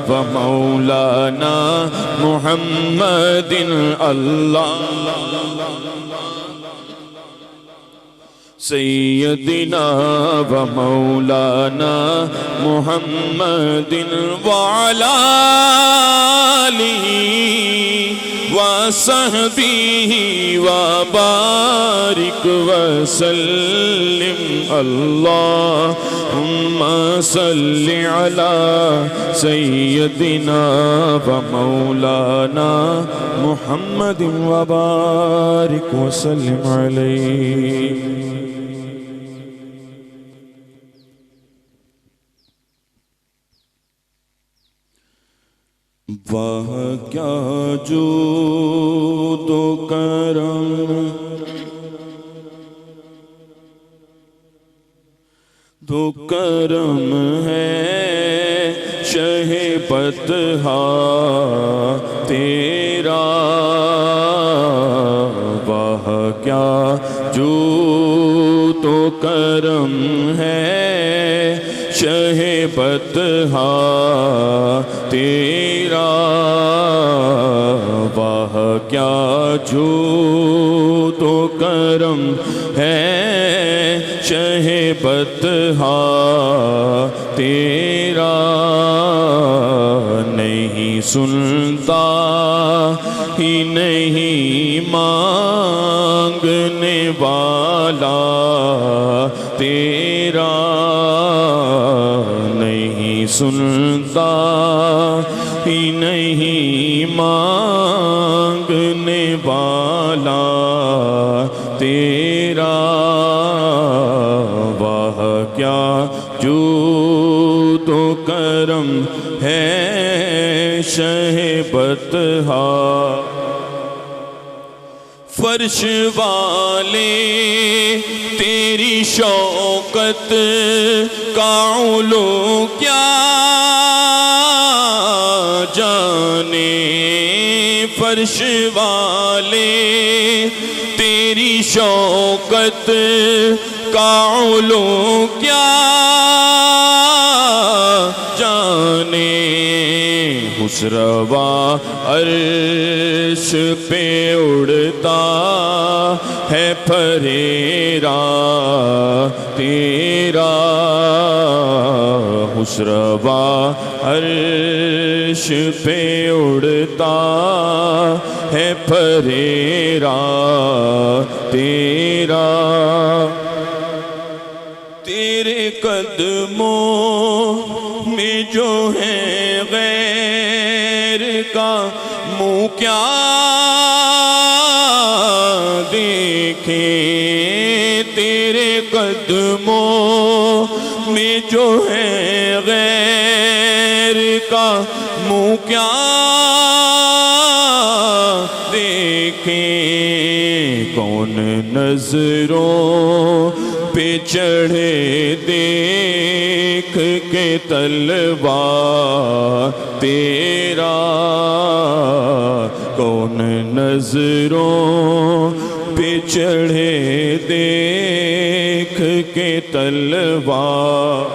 و مولانا محمد، سیدنا و مولانا محمد وعلی آلہ وصحبہ وبارک وسلم۔ اللہم صلی علی سیدنا و مولانا محمد وبارک وسلم علیہ۔ واہ کیا جود و کرم، تو کرم ہے شہ بطحا تیرا۔ واہ کیا جود و کرم ہے شہ بطحا تیرا۔ واہ کیا جود و کرم ہے شہ بطحا تیرا۔ نہیں سنتا ہی نہیں مانگنے والا تیرا، نہیں سنتا ہی نہیں مانگنے والا تیرا۔ واہ کیا جود و کرم ہے شہ بطحا۔ فرش والے تیری شوکت کا علو کیا جانے، فرش والے تیری شوکت کا علو کیا جانے۔ خسروا عرش پہ اڑتا ہے پھریرا تیرا۔ خسروا عرش پہ اڑتا ہے پھریرا تیرا۔ تیرے قدموں میں جو ہے غیر کا منہ کیا دیکھیں، تیرے قدموں میں جو ہے غیر کا منہ کیا دیکھیں، کون نظروں پہ چڑھے دیکھ کے تلوار تیرا، کون نظروں پہ چڑھے دیکھ کے تلوار۔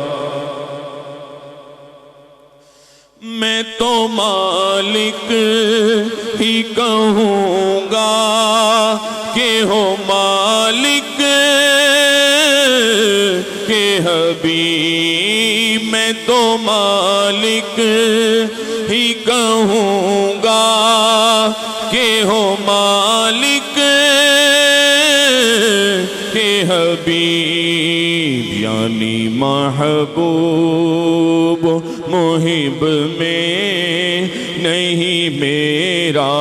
میں تو مالک ہی کہوں گا کہ ہو مالک کے حبیب، میں تو مالک ہی کہوں گا کہ ہو مالک کے حبیب، یعنی محبوب محب میں نہیں میرا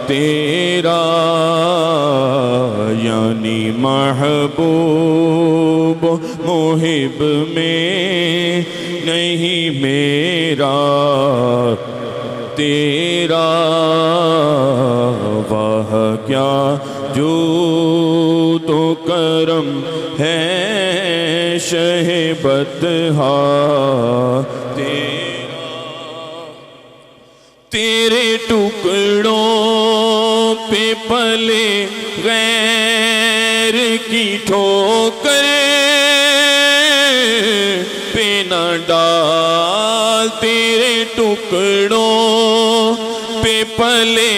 تیرا، یعنی محبوب محب میں نہیں میرا تیرا، واہ کیا جو تو کرم ہے شہ بطحا تیرا، تیرے ٹکڑوں پہ پلے غیر کی ٹھوکر پہ نہ ڈال، تیرے ٹکڑوں پہ پلے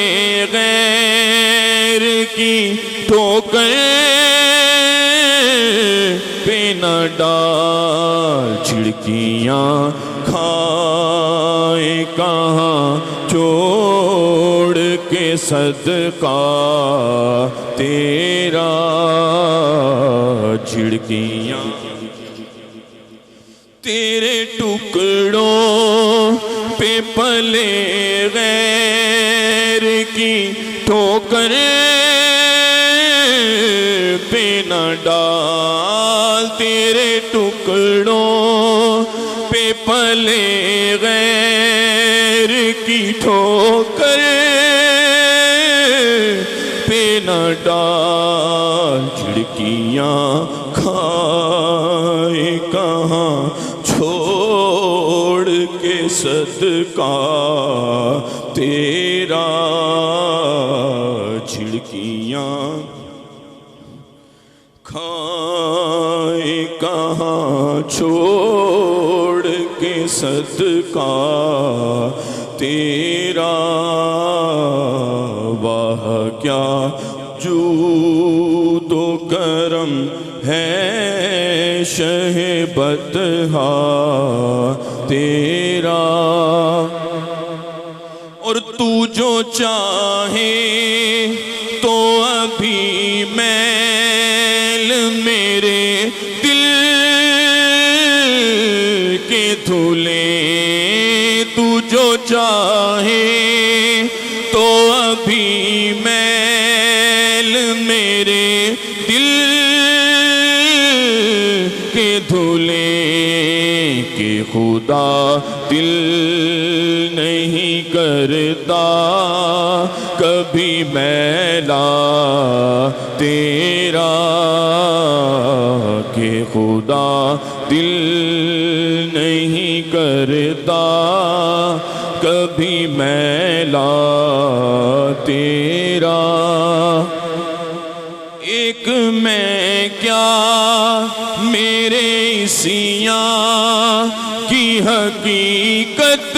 غیر کی ٹھوکر پہ نہ ڈال، چھڑکیاں کھائیں کہاں چھوڑ کے صدقہ تیرا، چھڑکیاں تیرے ٹکڑوں پہ پلے غیر کی ٹھوکر پہ نہ ڈال، تیرے ٹکڑوں پہ پلے غیر کی ٹھوکر پہ نہ ڈال، چھڑکیاں کھائے کہاں چھوڑ کے صدقہ تیرا، چھڑکیاں کھائے کہاں چھوڑ کے صدقہ تیرا، واہ کیا جود و کرم ہے شہ بطحا تیرا، اور تو جو چاہے تو ابھی میل میرے دل کے دھلے، تو جو چاہے تو ابھی میل میرے دل کے دھلے، کہ خدا دل نہیں کرتا کبھی میلا تیرا، کہ خدا دل نہیں کرتا کبھی میلا تیرا، ایک میں کیا میرے سیاں کی حقیقت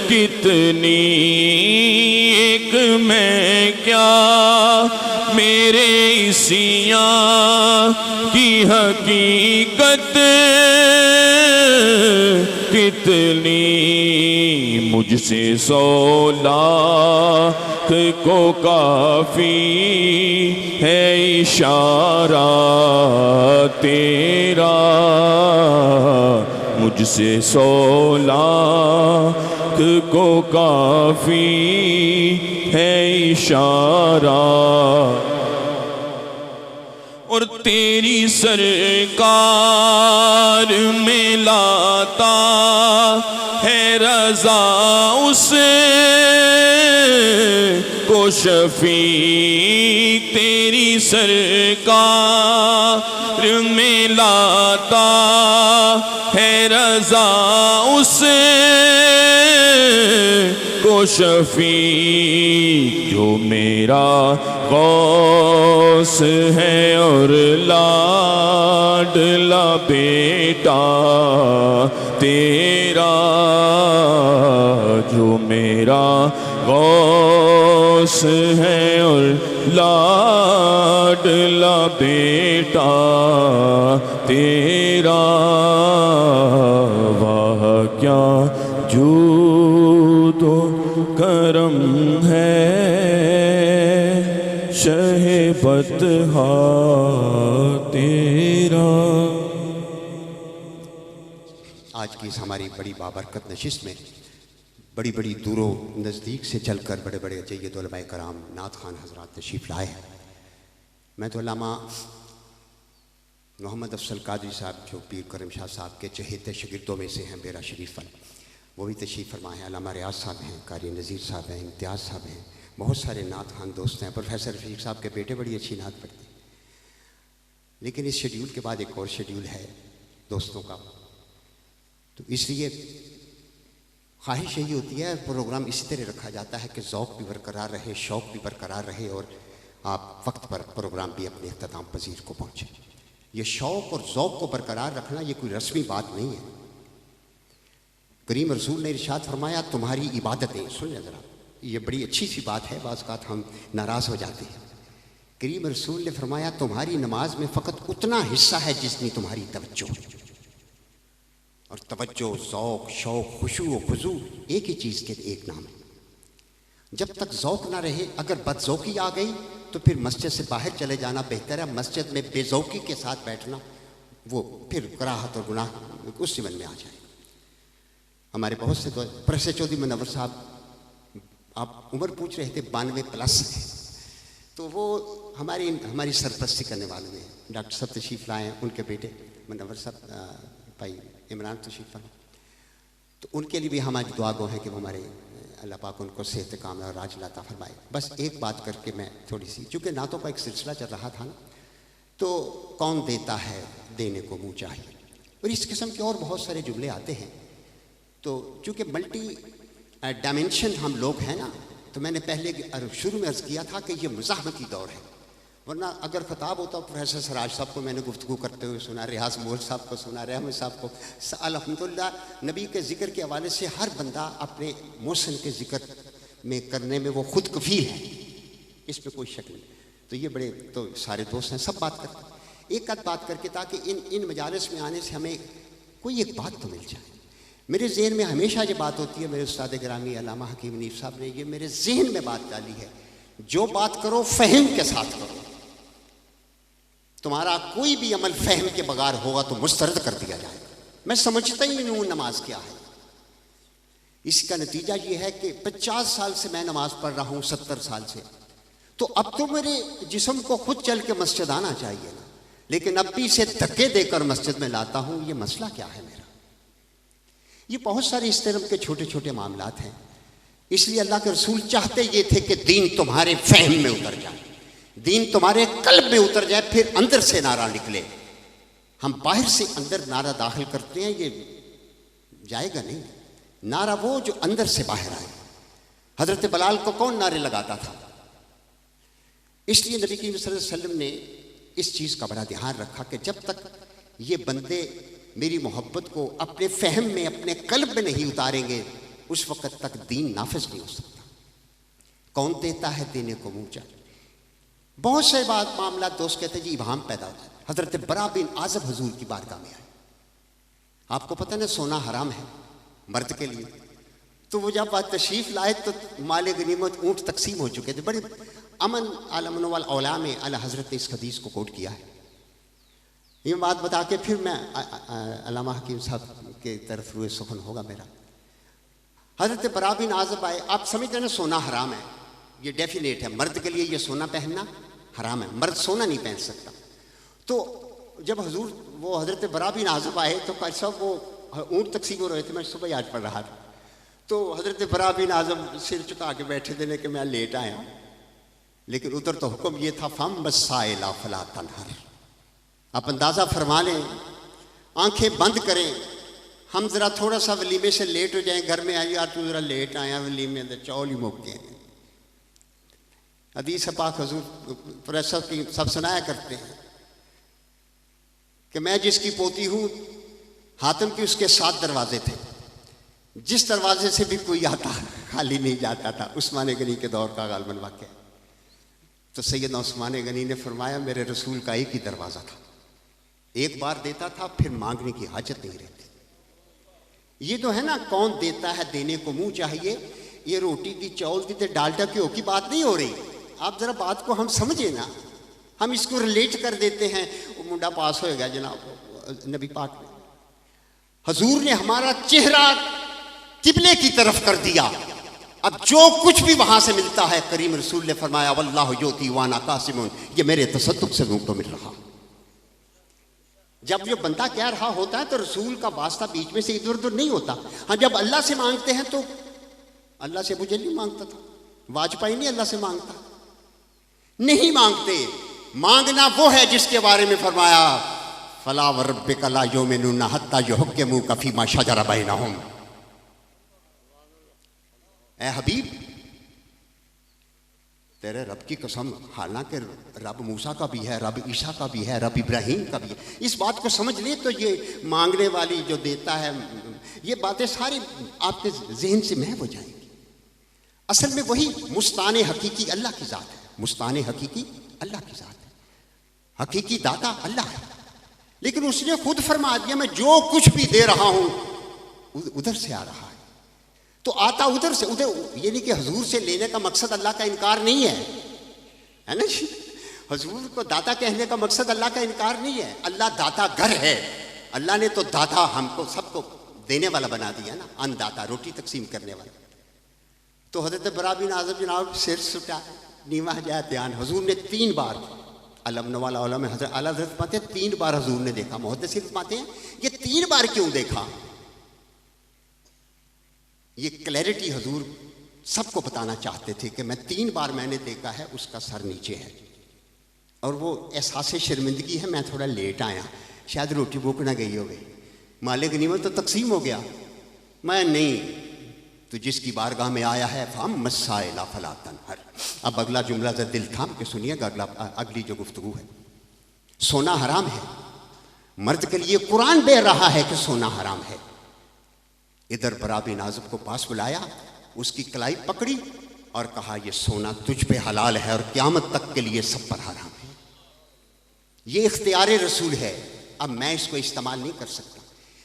کتنی، ایک میں کیا میرے سیاں کی حقیقت کتنی، مجھ سے 100 لاکھ کو کافی ہے اشارہ تیرا، مجھ سے 100 لاکھ کو کافی ہے اشارہ، اور تیری سرکار میں لاتا ہے رضا اس کو شفیق، تیری سرکار میں لاتا ہے رضا اس کو شفیق، جو میرا غوث ہے اور لاڈلا بیٹا تیرا، جو میرا غوث ہے اور لاڈلا بیٹا تیرا، واہ کیا جود و کرم ہے شہ بطحا تیرا۔ آج کی اس ہماری بڑی بابرکت نشست میں بڑی بڑی دور و نزدیک سے چل کر بڑے بڑے جید علماء کرام نعت خوان حضرات تشریف لائے ہیں۔ میں تو علامہ محمد افضل قادری صاحب جو پیر کرم شاہ صاحب کے چہیتے شاگردوں میں سے ہیں، بیرا شریف والے، وہ بھی تشریف فرمائے ہیں۔ علامہ ریاض صاحب ہیں، قاری نذیر صاحب ہیں، امتیاز صاحب ہیں، بہت سارے نعت خوان دوست ہیں۔ پروفیسر رفیق صاحب کے بیٹے بڑی اچھی نعت پڑھتے ہیں۔ لیکن اس شیڈیول کے بعد ایک اور شیڈیول ہے دوستوں کا، تو اس لیے خواہش یہی ہوتی ہے پروگرام اسی طرح رکھا جاتا ہے کہ ذوق بھی برقرار رہے، شوق بھی برقرار رہے، اور آپ وقت پر پروگرام بھی اپنے اختتام پذیر کو پہنچے۔ یہ شوق اور ذوق کو برقرار رکھنا یہ کوئی رسمی بات نہیں ہے۔ کریم رسول نے ارشاد فرمایا تمہاری عبادتیں، سن لیں ذرا، یہ بڑی اچھی سی بات ہے، بعض اوقات ہم ناراض ہو جاتے ہیں۔ کریم رسول نے فرمایا تمہاری نماز میں فقط اتنا حصہ ہے جتنی تمہاری توجہ، اور توجہ، ذوق، شوق، خشوع و خضوع ایک ہی چیز کے ایک نام ہے۔ جب تک ذوق نہ رہے، اگر بد ذوقی آ گئی تو پھر مسجد سے باہر چلے جانا بہتر ہے۔ مسجد میں بے ذوقی کے ساتھ بیٹھنا وہ پھر کراہت اور گناہ اس سمن میں آ جائے۔ ہمارے بہت سے تو پروفیسر چودھری منور صاحب، آپ عمر پوچھ رہے تھے 92+ ہے، تو وہ ہماری سرپرستی کرنے والے ہیں۔ ڈاکٹر صاحب تشریف لائے ہیں، ان کے بیٹے منور صاحب بھائی عمران تشریف لائے، تو ان کے لیے بھی ہماری دعا گو ہے کہ وہ ہمارے اللہ پاک ان کو صحت کاملہ اور راج عطا فرمائے۔ بس ایک بات کر کے میں تھوڑی سی، چونکہ نعتوں کا ایک سلسلہ چل رہا تھا نا، تو کون دیتا ہے دینے کو منہ چاہیے، اور اس قسم کے اور بہت سارے جملے آتے ہیں۔ تو چونکہ ملٹی ڈائمنشن ہم لوگ ہیں نا، تو میں نے پہلے شروع میں عرض کیا تھا کہ یہ مزاحمتی دور ہے، ورنہ اگر خطاب ہوتا پروفیسر سراج صاحب کو میں نے گفتگو کرتے ہوئے سنا، ریاض مول صاحب کو سنا، رحمت صاحب کو، الحمدللہ نبی کے ذکر کے حوالے سے ہر بندہ اپنے محسن کے ذکر میں کرنے میں وہ خود کفیل ہے، اس پہ کوئی شک نہیں۔ تو یہ بڑے تو سارے دوست ہیں، سب بات کرتے ہیں، ایک آدھ بات کر کے، تاکہ ان مجالس میں آنے سے ہمیں کوئی ایک بات تو مل جائے۔ میرے ذہن میں ہمیشہ یہ بات ہوتی ہے، میرے استاد گرامی علامہ حکیم منیف صاحب نے یہ میرے ذہن میں بات ڈالی ہے، جو بات کرو فہم کے ساتھ کرو، تمہارا کوئی بھی عمل فہم کے بغیر ہوگا تو مسترد کر دیا جائے گا۔ میں سمجھتا ہی نہیں ہوں نماز کیا ہے، اس کا نتیجہ یہ ہے کہ 50 سال سے میں نماز پڑھ رہا ہوں، 70 سال سے، تو اب تو میرے جسم کو خود چل کے مسجد آنا چاہیے نا، لیکن اب بھی اسے دھکے دے کر مسجد میں لاتا ہوں، یہ مسئلہ کیا ہے میرا؟ یہ بہت سارے اس طرح کے چھوٹے چھوٹے معاملات ہیں۔ اس لیے اللہ کے رسول چاہتے یہ تھے کہ دین تمہارے فہم میں اتر جائے، دین تمہارے قلب میں اتر جائے، پھر اندر سے نعرہ نکلے۔ ہم باہر سے اندر نعرہ داخل کرتے ہیں، یہ جائے گا نہیں، نعرہ وہ جو اندر سے باہر آئے۔ حضرت بلال کو کون نعرے لگاتا تھا؟ اس لیے نبی کریم صلی اللہ علیہ وسلم نے اس چیز کا بڑا دھیان رکھا کہ جب تک یہ بندے میری محبت کو اپنے فہم میں، اپنے قلب میں نہیں اتاریں گے، اس وقت تک دین نافذ نہیں ہو سکتا۔ کون دیتا ہے دینے کو منہ چاہیے۔ بہت سے معاملات دوست کہتے ہیں جی ابہام پیدا ہوتا ہے۔ حضرت برا بن عازب حضور کی بارگاہ میں آئے، آپ کو پتہ نا سونا حرام ہے مرد کے لیے، تو وہ جب بات تشریف لائے تو مال غنیمت اونٹ تقسیم ہو چکے تھے، بڑے امن عالمن والاولا میں اعلیٰ حضرت نے اس حدیث کو کوٹ کیا ہے۔ یہ بات بتا کے پھر میں علامہ حکیم صاحب کے طرف روئے سخن ہوگا میرا۔ حضرت برا بن عازب آئے، آپ سمجھتے ہیں نا سونا حرام ہے، یہ ڈیفینیٹ ہے، مرد کے لیے یہ سونا پہننا حرام ہے، مرد سونا نہیں پہن سکتا۔ تو جب حضور وہ حضرت برا بن عازب آئے تو قاری صاحب وہ اونٹ تقسیم ہو رہے تھے، میں صبح آج پڑھ رہا تھا، تو حضرت برا بن عازب سر چکا کے بیٹھے تھے کہ میں لیٹ آیا، لیکن ادھر تو حکم یہ تھا فم بسائل فلا تنہر. آپ اندازہ فرما لیں، آنکھیں بند کریں، ہم ذرا تھوڑا سا ولیمے سے لیٹ ہو جائیں، گھر میں آئیے یار تو ذرا لیٹ آیا ولیمے تو چول ہی مک گئے. حدیث پاک حضور پریسر کی سب سنایا کرتے ہیں کہ میں جس کی پوتی ہوں، حاتم کی اس کے 7 دروازے تھے، جس دروازے سے بھی کوئی آتا خالی نہیں جاتا تھا. عثمان غنی کے دور کا غالباً واقعہ. تو سیدنا عثمان غنی نے فرمایا میرے رسول کا ایک ہی دروازہ تھا، ایک بار دیتا تھا پھر مانگنے کی حاجت نہیں رہتی. یہ تو ہے نا کون دیتا ہے دینے کو منہ چاہیے، یہ روٹی کی چول کی ڈالڈا گھیو کی بات نہیں ہو رہی. آپ ذرا بات کو ہم سمجھیں نا، ہم اس کو ریلیٹ کر دیتے ہیں. وہ منڈا پاس ہوئے گا جناب نبی پاک نے، حضور نے ہمارا چہرہ قبلے کی طرف کر دیا. اب جو کچھ بھی وہاں سے ملتا ہے کریم رسول نے فرمایا واللہ یؤتی وانا قاسم، یہ میرے تصدق سے لوگوں کو مل رہا. جب یہ بندہ کہہ رہا ہوتا ہے تو رسول کا واسطہ بیچ میں سے ادھر ادھر نہیں ہوتا. ہاں جب اللہ سے مانگتے ہیں تو اللہ سے مجھے نہیں مانگتا تھا، واجپئی نہیں اللہ سے مانگتا، نہیں مانگتے. مانگنا وہ ہے جس کے بارے میں فرمایا فلا وربک لا یؤمنون حتی یحکموک فیما شجر بینہم. اے حبیب تیرے رب کی قسم، حالانکہ رب موسیٰ کا بھی ہے، رب عیسیٰ کا بھی ہے، رب ابراہیم کا بھی ہے. اس بات کو سمجھ لیں تو یہ مانگنے والی جو دیتا ہے، یہ باتیں ساری آپ کے ذہن سے محو ہو جائیں گی. اصل میں وہی مستان حقیقی اللہ کی ذات ہے، مستان حقیقی اللہ کی ذات ہے، حقیقی داتا اللہ ہے. لیکن اس نے خود فرما دیا میں جو کچھ بھی دے رہا ہوں ادھر سے آ رہا ہے. تو آتا ادھر سے ادھر، یعنی کہ حضور سے لینے کا مقصد اللہ کا انکار نہیں ہے نا جی. حضور کو داتا کہنے کا مقصد اللہ کا انکار نہیں ہے. اللہ داتا گر ہے، اللہ نے تو داتا ہم کو سب کو دینے والا بنا دیا نا، ان داتا روٹی تقسیم کرنے والا. تو حضرت برا بن عازب جناب سر سٹا نیواں جائے دھیان. حضور نے 3 بار علم نوالا علم حضرت اعلیٰ حضرت پاتے ہیں 3 بار حضور نے دیکھا. محدثین پاتے ہیں یہ 3 بار کیوں دیکھا؟ یہ کلیئرٹی حضور سب کو بتانا چاہتے تھے کہ میں 3 بار میں نے دیکھا ہے اس کا سر نیچے ہے. اور وہ احساس شرمندگی ہے، میں تھوڑا لیٹ آیا، شاید روٹی بھوک نہ گئی ہو گئی، مال غنیمت تو تقسیم ہو گیا. میں نہیں، تو جس کی بارگاہ میں آیا ہے فَأَمَّا السَّائِلَ فَلَا تَنْهَرْ. اب اگلا جملہ ذرا دل تھام کے سنیے گا، اگلی جو گفتگو ہے. سونا حرام ہے، مرد کے لیے قرآن بے رہا ہے کہ سونا حرام ہے. ادھر برا بن عازب کو پاس بلایا، اس کی کلائی پکڑی اور کہا یہ سونا تجھ پہ حلال ہے اور قیامت تک کے لیے سب پر حرام ہے. یہ اختیار رسول ہے، اب میں اس کو استعمال نہیں کر سکتا.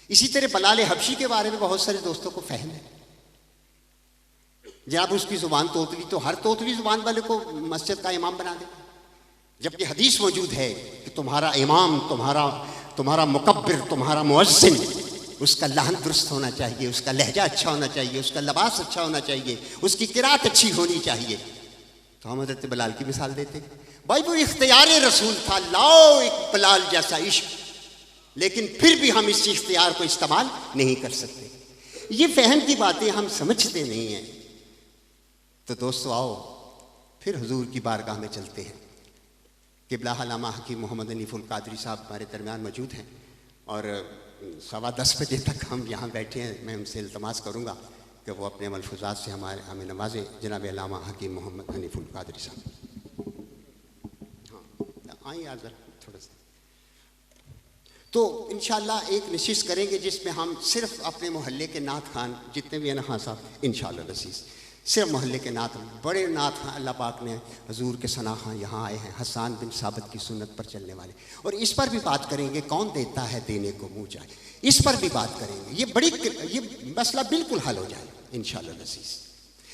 اسی طرح بلال حبشی کے بارے میں بہت سارے دوستوں کو فہم ہے. جناب اس کی زبان توتلی، تو ہر توتلی زبان والے کو مسجد کا امام بنا دے، جبکہ حدیث موجود ہے کہ تمہارا امام، تمہارا مکبر، تمہارا مؤذن، اس کا لحن درست ہونا چاہیے، اس کا لہجہ اچھا ہونا چاہیے، اس کا لباس اچھا ہونا چاہیے، اس کی قرات اچھی ہونی چاہیے. تو ہم حضرت بلال کی مثال دیتے بھائی وہ اختیار رسول تھا، لاؤ ایک بلال جیسا عشق، لیکن پھر بھی ہم اس اختیار کو استعمال نہیں کر سکتے. یہ فہم کی باتیں ہم سمجھتے نہیں ہیں. تو دوستو آؤ پھر حضور کی بارگاہ میں چلتے ہیں. قبلہ علامہ حکیم محمد حنیف القادری صاحب ہمارے درمیان موجود ہیں اور 10:15 بجے تک ہم یہاں بیٹھے ہیں. میں ان سے التماس کروں گا کہ وہ اپنے ملفوظات سے ہمیں نوازیں. جناب علامہ حکیم محمد حنیف القادری صاحب. ہاں آئیں آج تھوڑا سا. تو انشاءاللہ ایک نشست کریں گے جس میں ہم صرف اپنے محلے کے نعت خوان جتنے بھی ہیں نا خان صاحب انشاءاللہ عزیز، صرف محلے کے نعت، بڑے نعت خان اللہ پاک نے حضور کے ثنا خان یہاں آئے ہیں، حسان بن ثابت کی سنت پر چلنے والے، اور اس پر بھی بات کریں گے کون دیتا ہے دینے کو منہ چاہے، اس پر بھی بات کریں گے. یہ مسئلہ بالکل حل ہو جائے انشاءاللہ عزیز.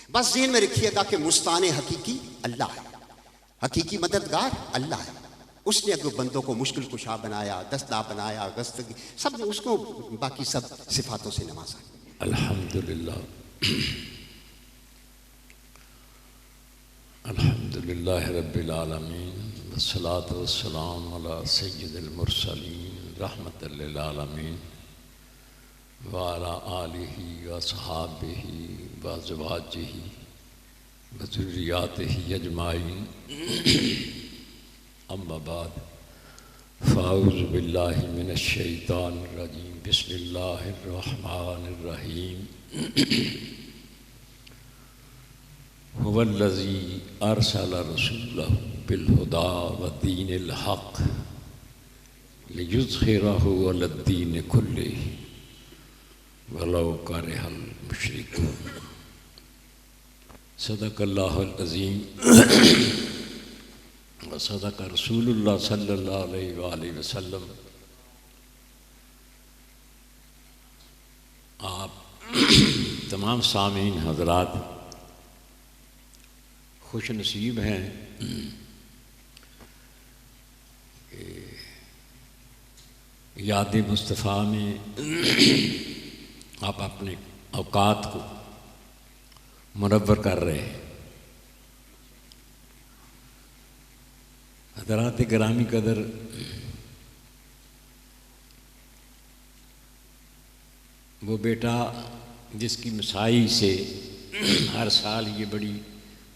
بس ذہن میں رکھیے گا کہ مستان حقیقی اللہ ہے، حقیقی مددگار اللہ ہے. اس نے اگر بندوں کو مشکل کشا بنایا، دستہ بنایا، گستگی، سب اس کو باقی سب صفاتوں سے نوازا. الحمدللہ الحمدللہ رب العالمین والصلاة والسلام على سید المرسلین رحمت للعالمین وعلى آلہ وصحابہ وازواجہ وذریاتہ اجمعین اما بعد فاعوذ باللہ من الشیطان الرجیم بسم اللہ الرحمن الرحیم هو الذی ارسل رسولہ بالہدی ودین الحق لیظہرہ علی الدین کلہ ولو کرہ المشرکون صدق اللہ العظیم وصدق رسول اللہ صلی اللہ علیہ وآلہ وسلم۔ آپ تمام سامعین حضرات خوش نصیب ہیں کہ یاد مصطفیٰ میں آپ اپنے اوقات کو منور کر رہے ہیں۔ حضرات گرامی قدر، وہ بیٹا جس کی مسائی سے ہر سال یہ بڑی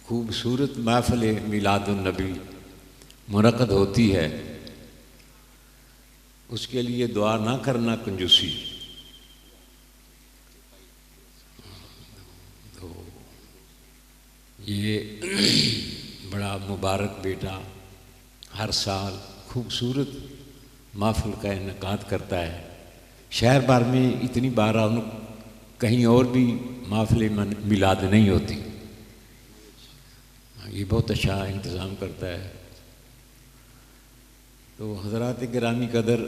خوبصورت محفل میلاد النبی منعقد ہوتی ہے، اس کے لیے دعا نہ کرنا کنجوسی۔ تو یہ بڑا مبارک بیٹا ہر سال خوبصورت محفل کا انعقاد کرتا ہے۔ شہر بھر میں اتنی بار کہیں اور بھی محفل میلاد نہیں ہوتی، یہ بہت اچھا انتظام کرتا ہے۔ تو حضرات گرامی قدر،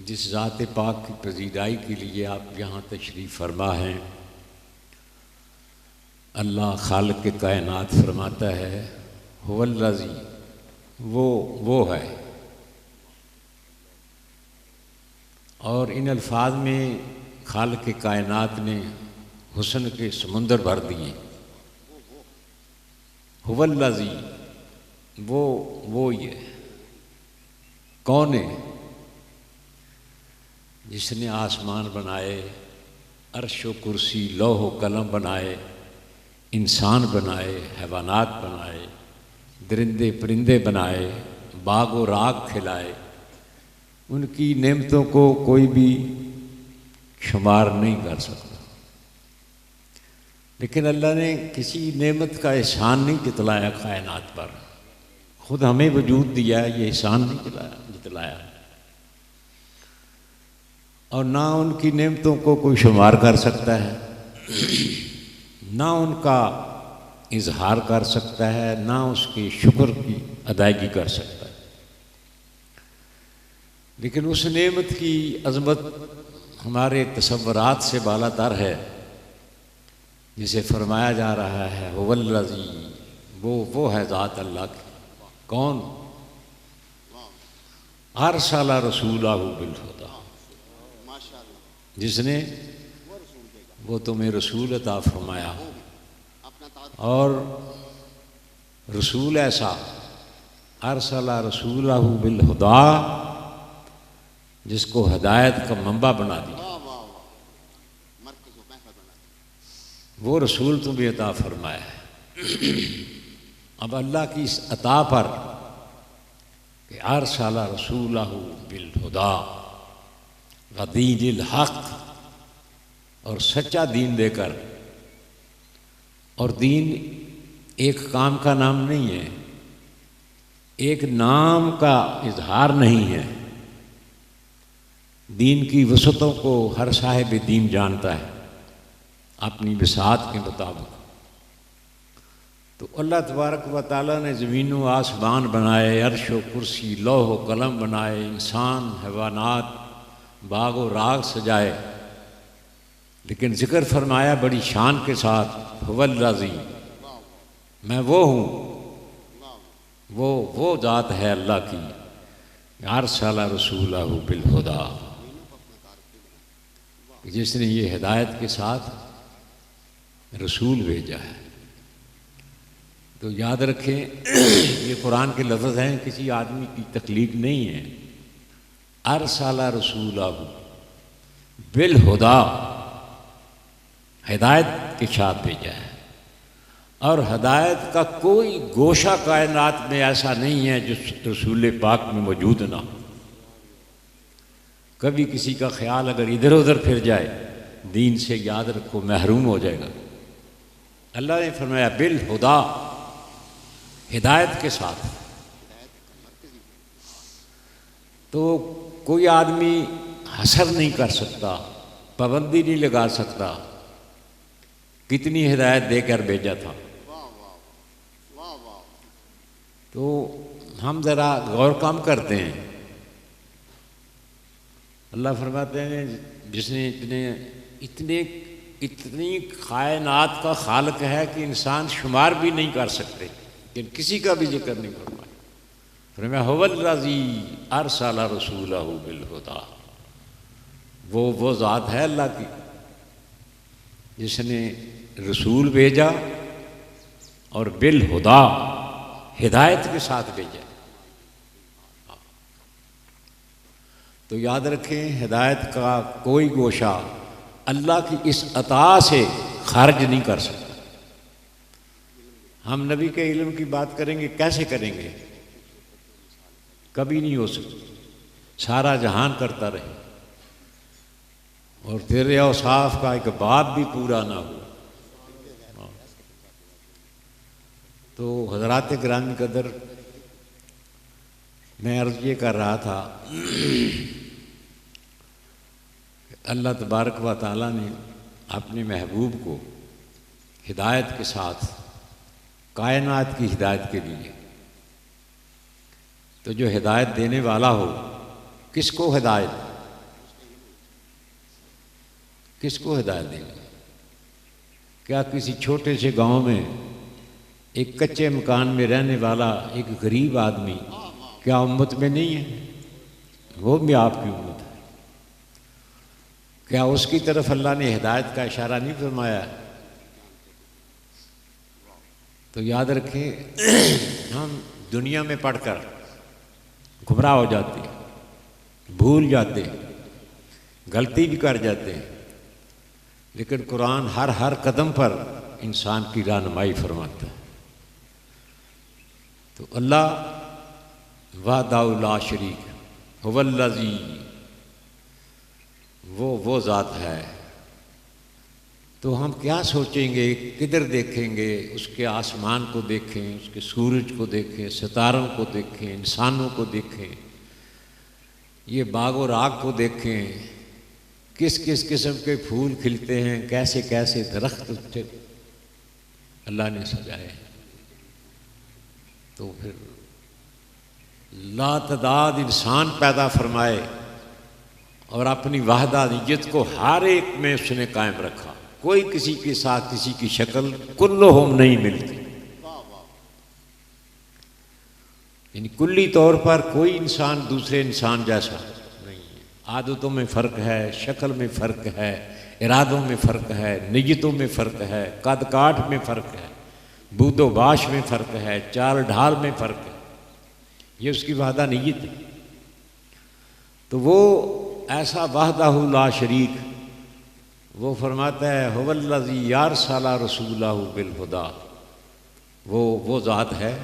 جس ذات پاک کی پذیرائی کے لیے آپ یہاں تشریف فرما ہیں، اللہ خالق کائنات فرماتا ہے هو الذی، وہ ہے۔ اور ان الفاظ میں خالق کائنات نے حسن کے سمندر بھر دیے۔ هو الذی، وہ یہ کون ہے؟ جس نے آسمان بنائے، عرش و کرسی، لوح و قلم بنائے، انسان بنائے، حیوانات بنائے، درندے پرندے بنائے، باغ و راغ کھلائے۔ ان کی نعمتوں کو کوئی بھی شمار نہیں کر سکتا، لیکن اللہ نے کسی نعمت کا احسان نہیں جتلایا کائنات پر۔ خود ہمیں وجود دیا ہے، یہ احسان نہیں جتلایا، اور نہ ان کی نعمتوں کو کوئی شمار کر سکتا ہے، نہ ان کا اظہار کر سکتا ہے، نہ اس کے شکر کی ادائیگی کر سکتا ہے۔ لیکن اس نعمت کی عظمت ہمارے تصورات سے بالا تر ہے، جسے فرمایا جا رہا ہے هو الذی، وہ ہے ذات اللہ کی۔ کون؟ ارسل رسولہ بالہدی، جس نے وہ تمہیں رسول عطا فرمایا، اور رسول ایسا ارسل رسولہ بالہدی، جس کو ہدایت کا منبع بنا دیا، وہ رسول تمہیں عطا فرمایا ہے۔ اب اللہ کی اس عطا پر کہ ارسل رسولہ بالہدی ودین الحق، اور سچا دین دے کر، اور دین ایک کام کا نام نہیں ہے، ایک نام کا اظہار نہیں ہے۔ دین کی وسعتوں کو ہر صاحب دین جانتا ہے اپنی وسعت کے مطابق۔ تو اللہ تبارک و تعالیٰ نے زمین و آسمان بنائے، عرش و کرسی، لوح و قلم بنائے، انسان، حیوانات، باغ و راغ سجائے، لیکن ذکر فرمایا بڑی شان کے ساتھ هو الذی، میں وہ ہوں، وہ ذات ہے اللہ کی، ارسل رسولہ بالہدی، جس نے یہ ہدایت کے ساتھ رسول بھیجا ہے۔ تو یاد رکھیں یہ قرآن کے لفظ ہیں، کسی آدمی کی تخلیق نہیں ہے. ارسل رسولہ بالہدا، ہدایت کے ساتھ بھیجا ہے. اور ہدایت کا کوئی گوشہ کائنات میں ایسا نہیں ہے جو رسول پاک میں موجود نہ ہو. کبھی کسی کا خیال اگر ادھر ادھر پھر جائے دین سے، یاد رکھو محروم ہو جائے گا. اللہ نے فرمایا بالہدا، ہدایت کے ساتھ. تو کوئی آدمی حسر نہیں کر سکتا، پابندی نہیں لگا سکتا کتنی ہدایت دے کر بھیجا تھا. تو ہم ذرا غور کم کرتے ہیں. اللہ فرماتے ہیں جس نے اتنی کائنات کا خالق ہے کہ انسان شمار بھی نہیں کر سکتے، لیکن کسی کا بھی ذکر نہیں فرمایا. فرمایا هو الذی ارسل رسولہ بالہدی، وہ ذات ہے اللہ کی جس نے رسول بھیجا اور بالہدا، ہدایت کے ساتھ بھیجا. تو یاد رکھیں ہدایت کا کوئی گوشہ اللہ کی اس عطا سے خارج نہیں کر سکتا. ہم نبی کے علم کی بات کریں گے، کیسے کریں گے؟ کبھی نہیں ہو سکتی. سارا جہان کرتا رہے اور تیرے اوصاف کا ایک باب بھی پورا نہ ہو. تو حضرات گرامی قدر، میں عرض یہ کر رہا تھا اللہ تبارک و تعالیٰ نے اپنے محبوب کو ہدایت کے ساتھ، کائنات کی ہدایت کے لیے، تو جو ہدایت دینے والا ہو، کس کو ہدایت دے گا؟ کیا کسی چھوٹے سے گاؤں میں ایک کچے مکان میں رہنے والا ایک غریب آدمی کیا امت میں نہیں ہے؟ وہ بھی آپ کی امت ہے. کیا اس کی طرف اللہ نے ہدایت کا اشارہ نہیں فرمایا؟ تو یاد رکھیں ہم دنیا میں پڑھ کر گمراہ ہو جاتے ہیں، بھول جاتے ہیں، غلطی بھی کر جاتے ہیں، لیکن قرآن ہر قدم پر انسان کی رہنمائی فرماتا ہے. تو اللہ وحدہ لا شریک هو الذی، وہ ذات ہے. تو ہم کیا سوچیں گے، کدھر دیکھیں گے؟ اس کے آسمان کو دیکھیں، اس کے سورج کو دیکھیں، ستاروں کو دیکھیں، انسانوں کو دیکھیں، یہ باغ و راغ کو دیکھیں، کس کس قسم کے پھول کھلتے ہیں، کیسے کیسے درخت اللہ نے سجائے. تو پھر لا تعداد انسان پیدا فرمائے اور اپنی وحدانیت کو ہر ایک میں اس نے قائم رکھا. کوئی کسی کے ساتھ کسی کی شکل کلہم نہیں ملتی، یعنی کلی طور پر کوئی انسان دوسرے انسان جیسا نہیں ہے. عادتوں میں فرق ہے، شکل میں فرق ہے، ارادوں میں فرق ہے، نیتوں میں فرق ہے، قد کاٹ میں فرق ہے، بود و باش میں فرق ہے، چال ڈھال میں فرق ہے. یہ اس کی وحدانیت ہے. تو وہ ایسا وحدہ لا شریک، وہ فرماتا ہے هو الذی ارسل رسولہ بالہدی، وہ ذات ہے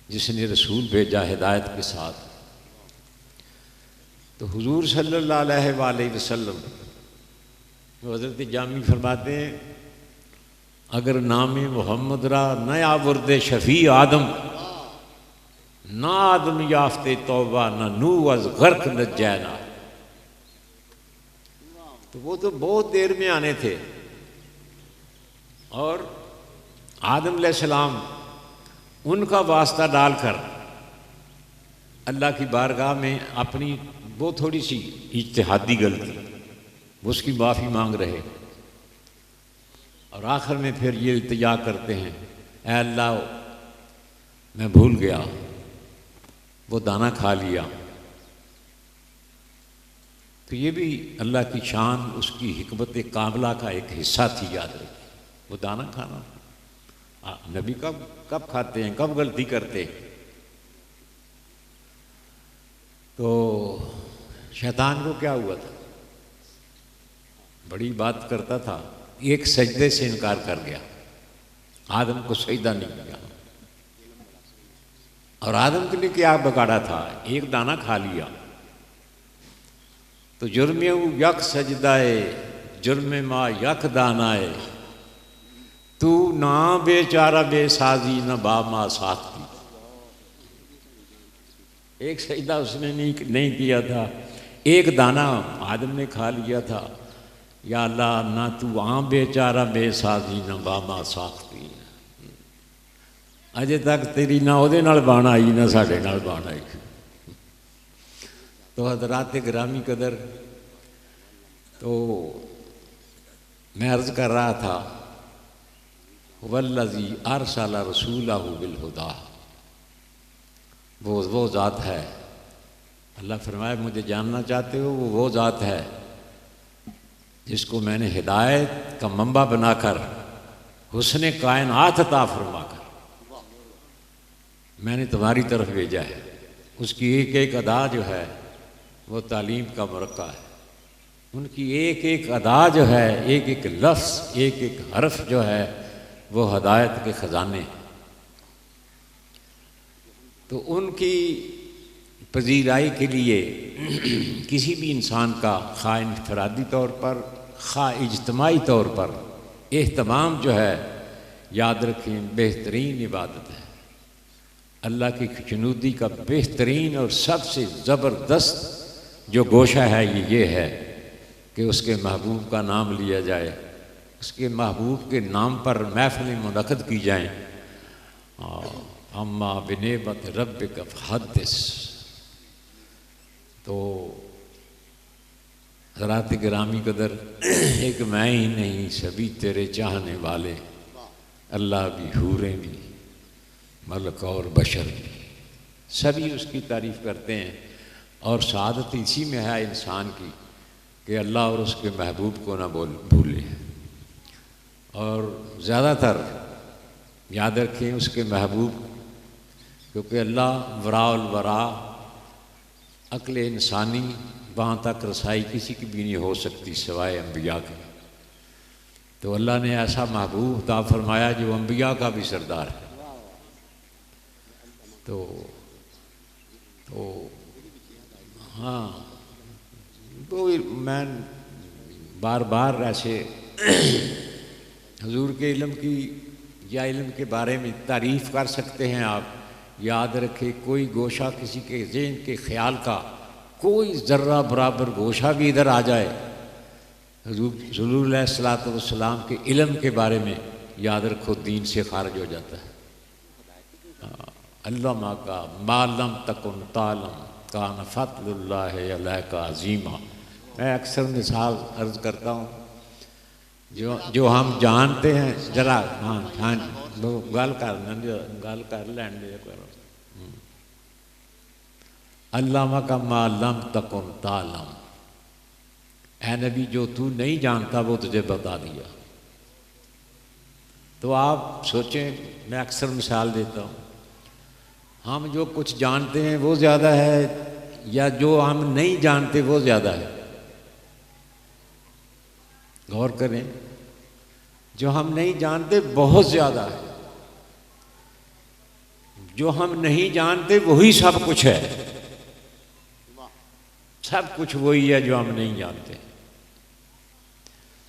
جس نے رسول بھیجا ہدایت کے ساتھ. تو حضور صلی اللہ علیہ وآلہ وسلم حضرت جامی فرماتے ہیں اگر نام محمد را نہ آورد شفیع آدم، نہ آدم یافتے توبہ، نہ نوح از غرق نجینا. تو وہ تو بہت دیر میں آنے تھے، اور آدم علیہ السلام ان کا واسطہ ڈال کر اللہ کی بارگاہ میں اپنی وہ تھوڑی سی اجتہادی غلطی، وہ اس کی معافی مانگ رہے، اور آخر میں پھر یہ التجا کرتے ہیں اے اللہ میں بھول گیا، وہ دانہ کھا لیا. تو یہ بھی اللہ کی شان، اس کی حکمت کاملہ کا ایک حصہ تھی. یاد رکھیں وہ دانہ کھانا. نبی کب کھاتے ہیں، کب غلطی کرتے؟ تو شیطان کو کیا ہوا تھا؟ بڑی بات کرتا تھا، ایک سجدے سے انکار کر گیا، آدم کو سجدہ نہیں کیا. اور آدم کے لیے کیا بگاڑا تھا؟ ایک دانہ کھا لیا تو جرم یک سجدائے جرم ما یک دانائے، تو نہ بے چارہ بے سازی نہ با ما ساتھ کی. ایک سجدہ اس نے نہیں کیا تھا، ایک دانہ آدم نے کھا لیا تھا. یا اللہ نہ تو عام بے چارہ بے سازی نہ با ما ساتھ کی. اجے تک تیری نہ وہ بان آئی نہ ساڈے نال بان آئی. تو حضرات گرامی قدر، تو میں عرض کر رہا تھا والذی ارسل رسولہ بالہدیٰ، وہ ذات ہے. اللہ فرمائے مجھے جاننا چاہتے ہو، وہ ذات ہے جس کو میں نے ہدایت کا منبع بنا کر حسن کائنات عطا فرما کر میں نے تمہاری طرف بھیجا ہے. اس کی ایک ایک ادا جو ہے وہ تعلیم کا مرقع ہے. ان کی ایک ایک ادا جو ہے، ایک ایک لفظ، ایک ایک حرف جو ہے وہ ہدایت کے خزانے ہیں. تو ان کی پذیرائی کے لیے کسی بھی انسان کا خواہ انفرادی طور پر خواہ اجتماعی طور پر اہتمام جو ہے، یاد رکھیں بہترین عبادت ہے. اللہ کی خوشنودی کا بہترین اور سب سے زبردست جو گوشہ ہے یہ ہے کہ اس کے محبوب کا نام لیا جائے، اس کے محبوب کے نام پر محفلیں منعقد کی جائیں. اما بنعمت ربک فحدث. تو حضرات گرامی قدر، ایک میں ہی نہیں سبھی تیرے چاہنے والے، اللہ بھی، حوریں بھی، ملک اور بشر بھی، سبھی اس کی تعریف کرتے ہیں. اور سعادت اسی میں ہے انسان کی کہ اللہ اور اس کے محبوب کو نہ بھولے. اور زیادہ تر یاد رکھیں اس کے محبوب، کیونکہ اللہ وراء الورا، عقل انسانی وہاں تک رسائی کسی کی بھی نہیں ہو سکتی سوائے انبیاء کے. تو اللہ نے ایسا محبوب عطا فرمایا جو انبیاء کا بھی سردار ہے. تو ہاں، تو میں بار بار ایسے حضور کے علم کی یا علم کے بارے میں تعریف کر سکتے ہیں آپ. یاد رکھے کوئی گوشہ کسی کے ذہن کے خیال کا کوئی ذرہ برابر گوشہ بھی ادھر آ جائے، حضور علیہ الصلوۃ والسلام کے علم کے بارے میں یاد رکھو دین سے خارج ہو جاتا ہے. علامہ کا ما لم تکن تعلم کان فضل اللہ علیک عظیما. میں اکثر مثال عرض کرتا ہوں، جو ہم جانتے ہیں، ذرا ہاں گل کر لین دے کرو. علامہ کا ما لم تکن تعلم، اے نبی جو تو نہیں جانتا وہ تجھے بتا دیا. تو آپ سوچیں، میں اکثر مثال دیتا ہوں، ہم جو کچھ جانتے ہیں وہ زیادہ ہے یا جو ہم نہیں جانتے وہ زیادہ ہے؟ غور کریں، جو ہم نہیں جانتے بہت زیادہ ہے. جو ہم نہیں جانتے وہی سب کچھ ہے. سب کچھ وہی ہے جو ہم نہیں جانتے.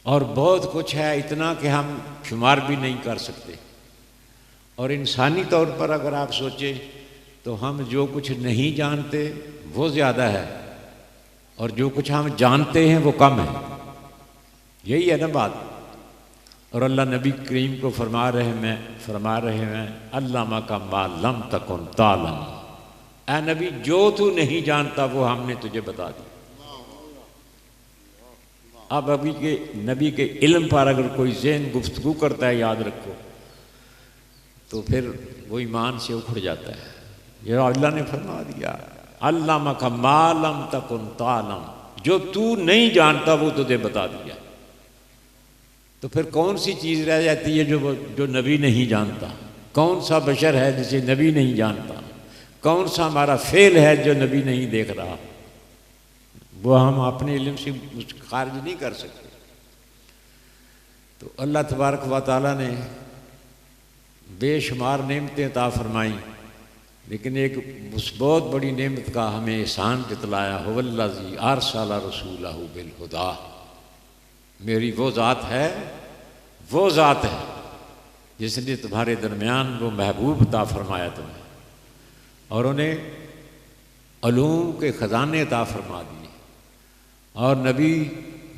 اور بہت کچھ ہے اتنا کہ ہم شمار بھی نہیں کر سکتے. اور انسانی طور پر اگر آپ سوچیں تو ہم جو کچھ نہیں جانتے وہ زیادہ ہے اور جو کچھ ہم جانتے ہیں وہ کم ہے. یہی ہے نا بات. اور اللہ نبی کریم کو فرما رہے ہیں علامہ کا ما لم تکن تعلم، اے نبی جو تو نہیں جانتا وہ ہم نے تجھے بتا دیا. اب ابھی کے نبی کے علم پر اگر کوئی ذہن گفتگو کرتا ہے یاد رکھو تو پھر وہ ایمان سے اکھڑ جاتا ہے. یہ اللہ نے فرما دیا علامہ کا ما لم تکن تعلم، جو تو نہیں جانتا وہ تجھے بتا دیا. تو پھر کون سی چیز رہ جاتی ہے جو نبی نہیں جانتا؟ کون سا بشر ہے جسے نبی نہیں جانتا؟ کون سا ہمارا فعل ہے جو نبی نہیں دیکھ رہا؟ وہ ہم اپنے علم سے خارج نہیں کر سکتے۔ تو اللہ تبارک و تعالیٰ نے بے شمار نعمتیں عطا فرمائیں، لیکن ایک اس بہت بڑی نعمت کا ہمیں احسان جتلایا، هو الذی ارسل رسولہ بالہدیٰ، میری وہ ذات ہے جس نے تمہارے درمیان وہ محبوب عطا فرمایا تمہیں، اور انہیں علوم کے خزانے عطا فرما دیے۔ اور نبی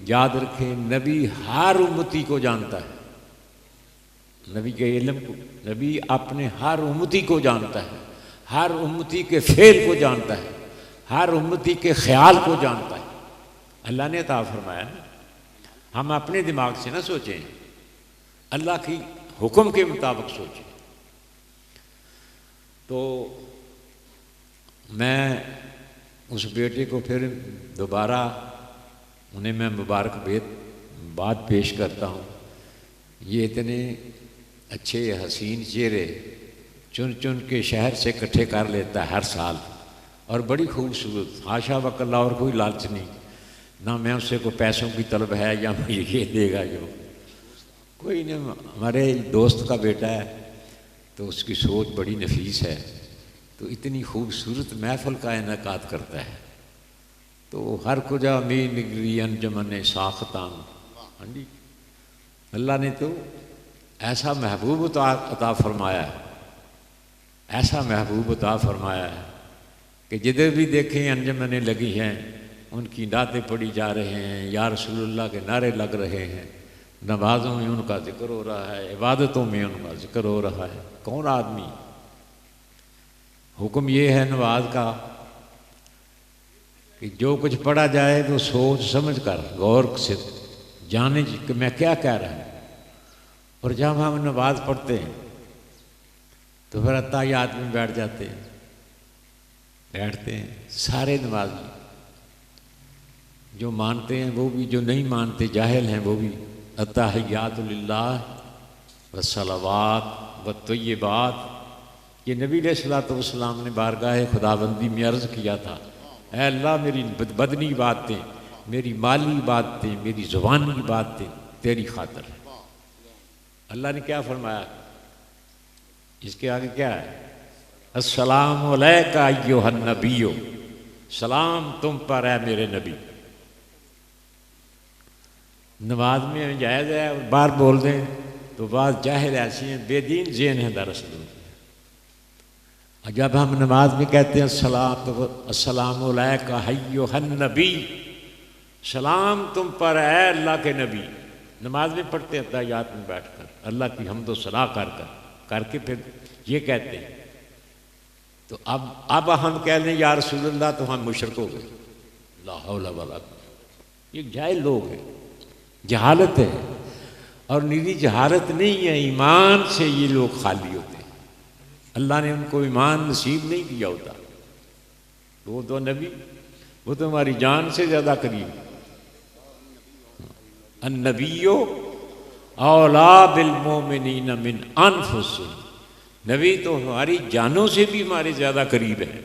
یاد رکھیں، نبی ہر امتی کو جانتا ہے، نبی کے علم کو، نبی اپنے ہر امتی کو جانتا ہے، ہر امتی کے فعل کو جانتا ہے، ہر امتی کے خیال کو جانتا ہے۔ اللہ نے عطا فرمایا نا، ہم اپنے دماغ سے نہ سوچیں، اللہ کی حکم کے مطابق سوچیں۔ تو میں اس بیٹے کو پھر دوبارہ انہیں میں مبارکباد پیش کرتا ہوں۔ یہ اتنے اچھے حسین چہرے چن چن کے شہر سے اکٹھے کر لیتا ہے ہر سال، اور بڑی خوبصورت، حاشا وکلا، اور کوئی لالچ نہیں، نہ میں اس سے کوئی پیسوں کی طلب ہے یا مجھے یہ دے گا جو کوئی نہیں۔ ہمارے دوست کا بیٹا ہے تو اس کی سوچ بڑی نفیس ہے، تو اتنی خوبصورت محفل کا انعقاد کرتا ہے۔ تو ہر کجا می نگری انجمن ساختان، ہاں جی، اللہ نے تو ایسا محبوب عطا فرمایا ہے، ایسا محبوب عطا فرمایا ہے کہ جدھر بھی دیکھیں انجمنیں لگی ہیں، ان کی نعتیں پڑھی جا رہے ہیں، یا رسول اللہ کے نعرے لگ رہے ہیں، نمازوں میں ان کا ذکر ہو رہا ہے، عبادتوں میں ان کا ذکر ہو رہا ہے۔ کون آدمی؟ حکم یہ ہے نماز کا کہ جو کچھ پڑھا جائے تو سوچ سمجھ کر غور سے جانے کہ میں کیا کہہ رہا ہوں۔ اور جب ہم نماز پڑھتے ہیں تو پھر اتحیات میں بیٹھتے ہیں سارے نمازی، جو مانتے ہیں وہ بھی، جو نہیں مانتے جاہل ہیں وہ بھی، التحیات للہ والصلوات والطیبات۔ یہ نبی علیہ الصلوۃ والسلام نے بارگاہ خداوندی میں عرض کیا تھا، اے اللہ میری بدنی باتیں، میری مالی باتیں، میری زبانی باتیں تیری خاطر ہے۔ اللہ نے کیا فرمایا؟ اس کے آگے کیا ہے؟ السلام علیک ایھا النبی، سلام تم پر ہے میرے نبی۔ نماز میں جائز ہے، اور بار بول دیں تو بعض جاہل ایسی ہیں، بے دین ذہن ہے دراصل۔ جب ہم نماز میں کہتے ہیں السلام علیک ایھا النبی، سلام تم پر ہے اللہ کے نبی، نماز میں پڑھتے ہیں تحیات میں بیٹھ کر، اللہ کی حمد و ثنا کر کے پھر یہ کہتے ہیں۔ تو اب ہم کہہ لیں یا رسول اللہ تو ہم مشرک ہو گئے، لا حول ولا قوت۔ یہ جاہل لوگ ہیں، جہالت ہے، اور نیری جہالت نہیں ہے، ایمان سے یہ لوگ خالی ہوتے ہیں۔ اللہ نے ان کو ایمان نصیب نہیں کیا ہوتا۔ وہ تو نبی، وہ تو ہماری جان سے زیادہ قریب۔ النبی اولیٰ بالمؤمنین من انفسہم، نبی تو ہماری جانوں سے بھی ہمارے زیادہ قریب ہے۔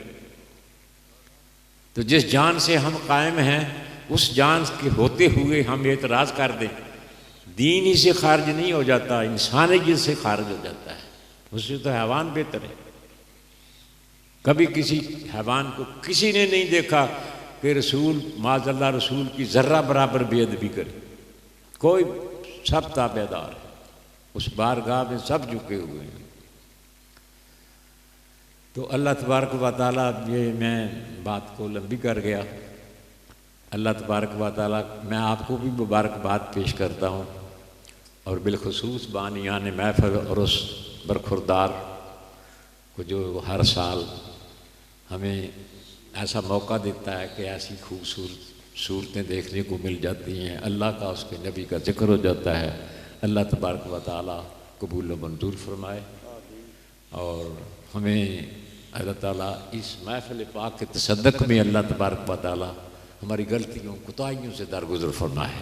تو جس جان سے ہم قائم ہیں، اس جان کے ہوتے ہوئے ہم اعتراض کر دیں، دین ہی سے خارج نہیں ہو جاتا، انسانیت سے خارج ہو جاتا ہے۔ اس سے تو حیوان بہتر ہے۔ کبھی کسی حیوان کو کسی نے نہیں دیکھا کہ رسول معاذ اللہ رسول کی ذرہ برابر بے ادبی کرے، کوئی، سب تابعدار ہے، اس بارگاہ میں سب جھکے ہوئے ہیں۔ تو اللہ تبارک و تعالیٰ، یہ میں بات کو لمبی کر گیا، اللہ تبارک و تعالیٰ، میں آپ کو بھی مبارکباد پیش کرتا ہوں، اور بالخصوص بانیان محفل اور اس برخوردار کو جو ہر سال ہمیں ایسا موقع دیتا ہے کہ ایسی خوبصورت صورتیں دیکھنے کو مل جاتی ہیں، اللہ کا، اس کے نبی کا ذکر ہو جاتا ہے۔ اللہ تبارک و تعالیٰ قبول و منظور فرمائے، اور ہمیں اللہ تعالیٰ اس محفل پاک کے تصدق میں اللہ تبارک و تعالیٰ ہماری غلطیوں کوتاہیوں سے درگزر فرمائے۔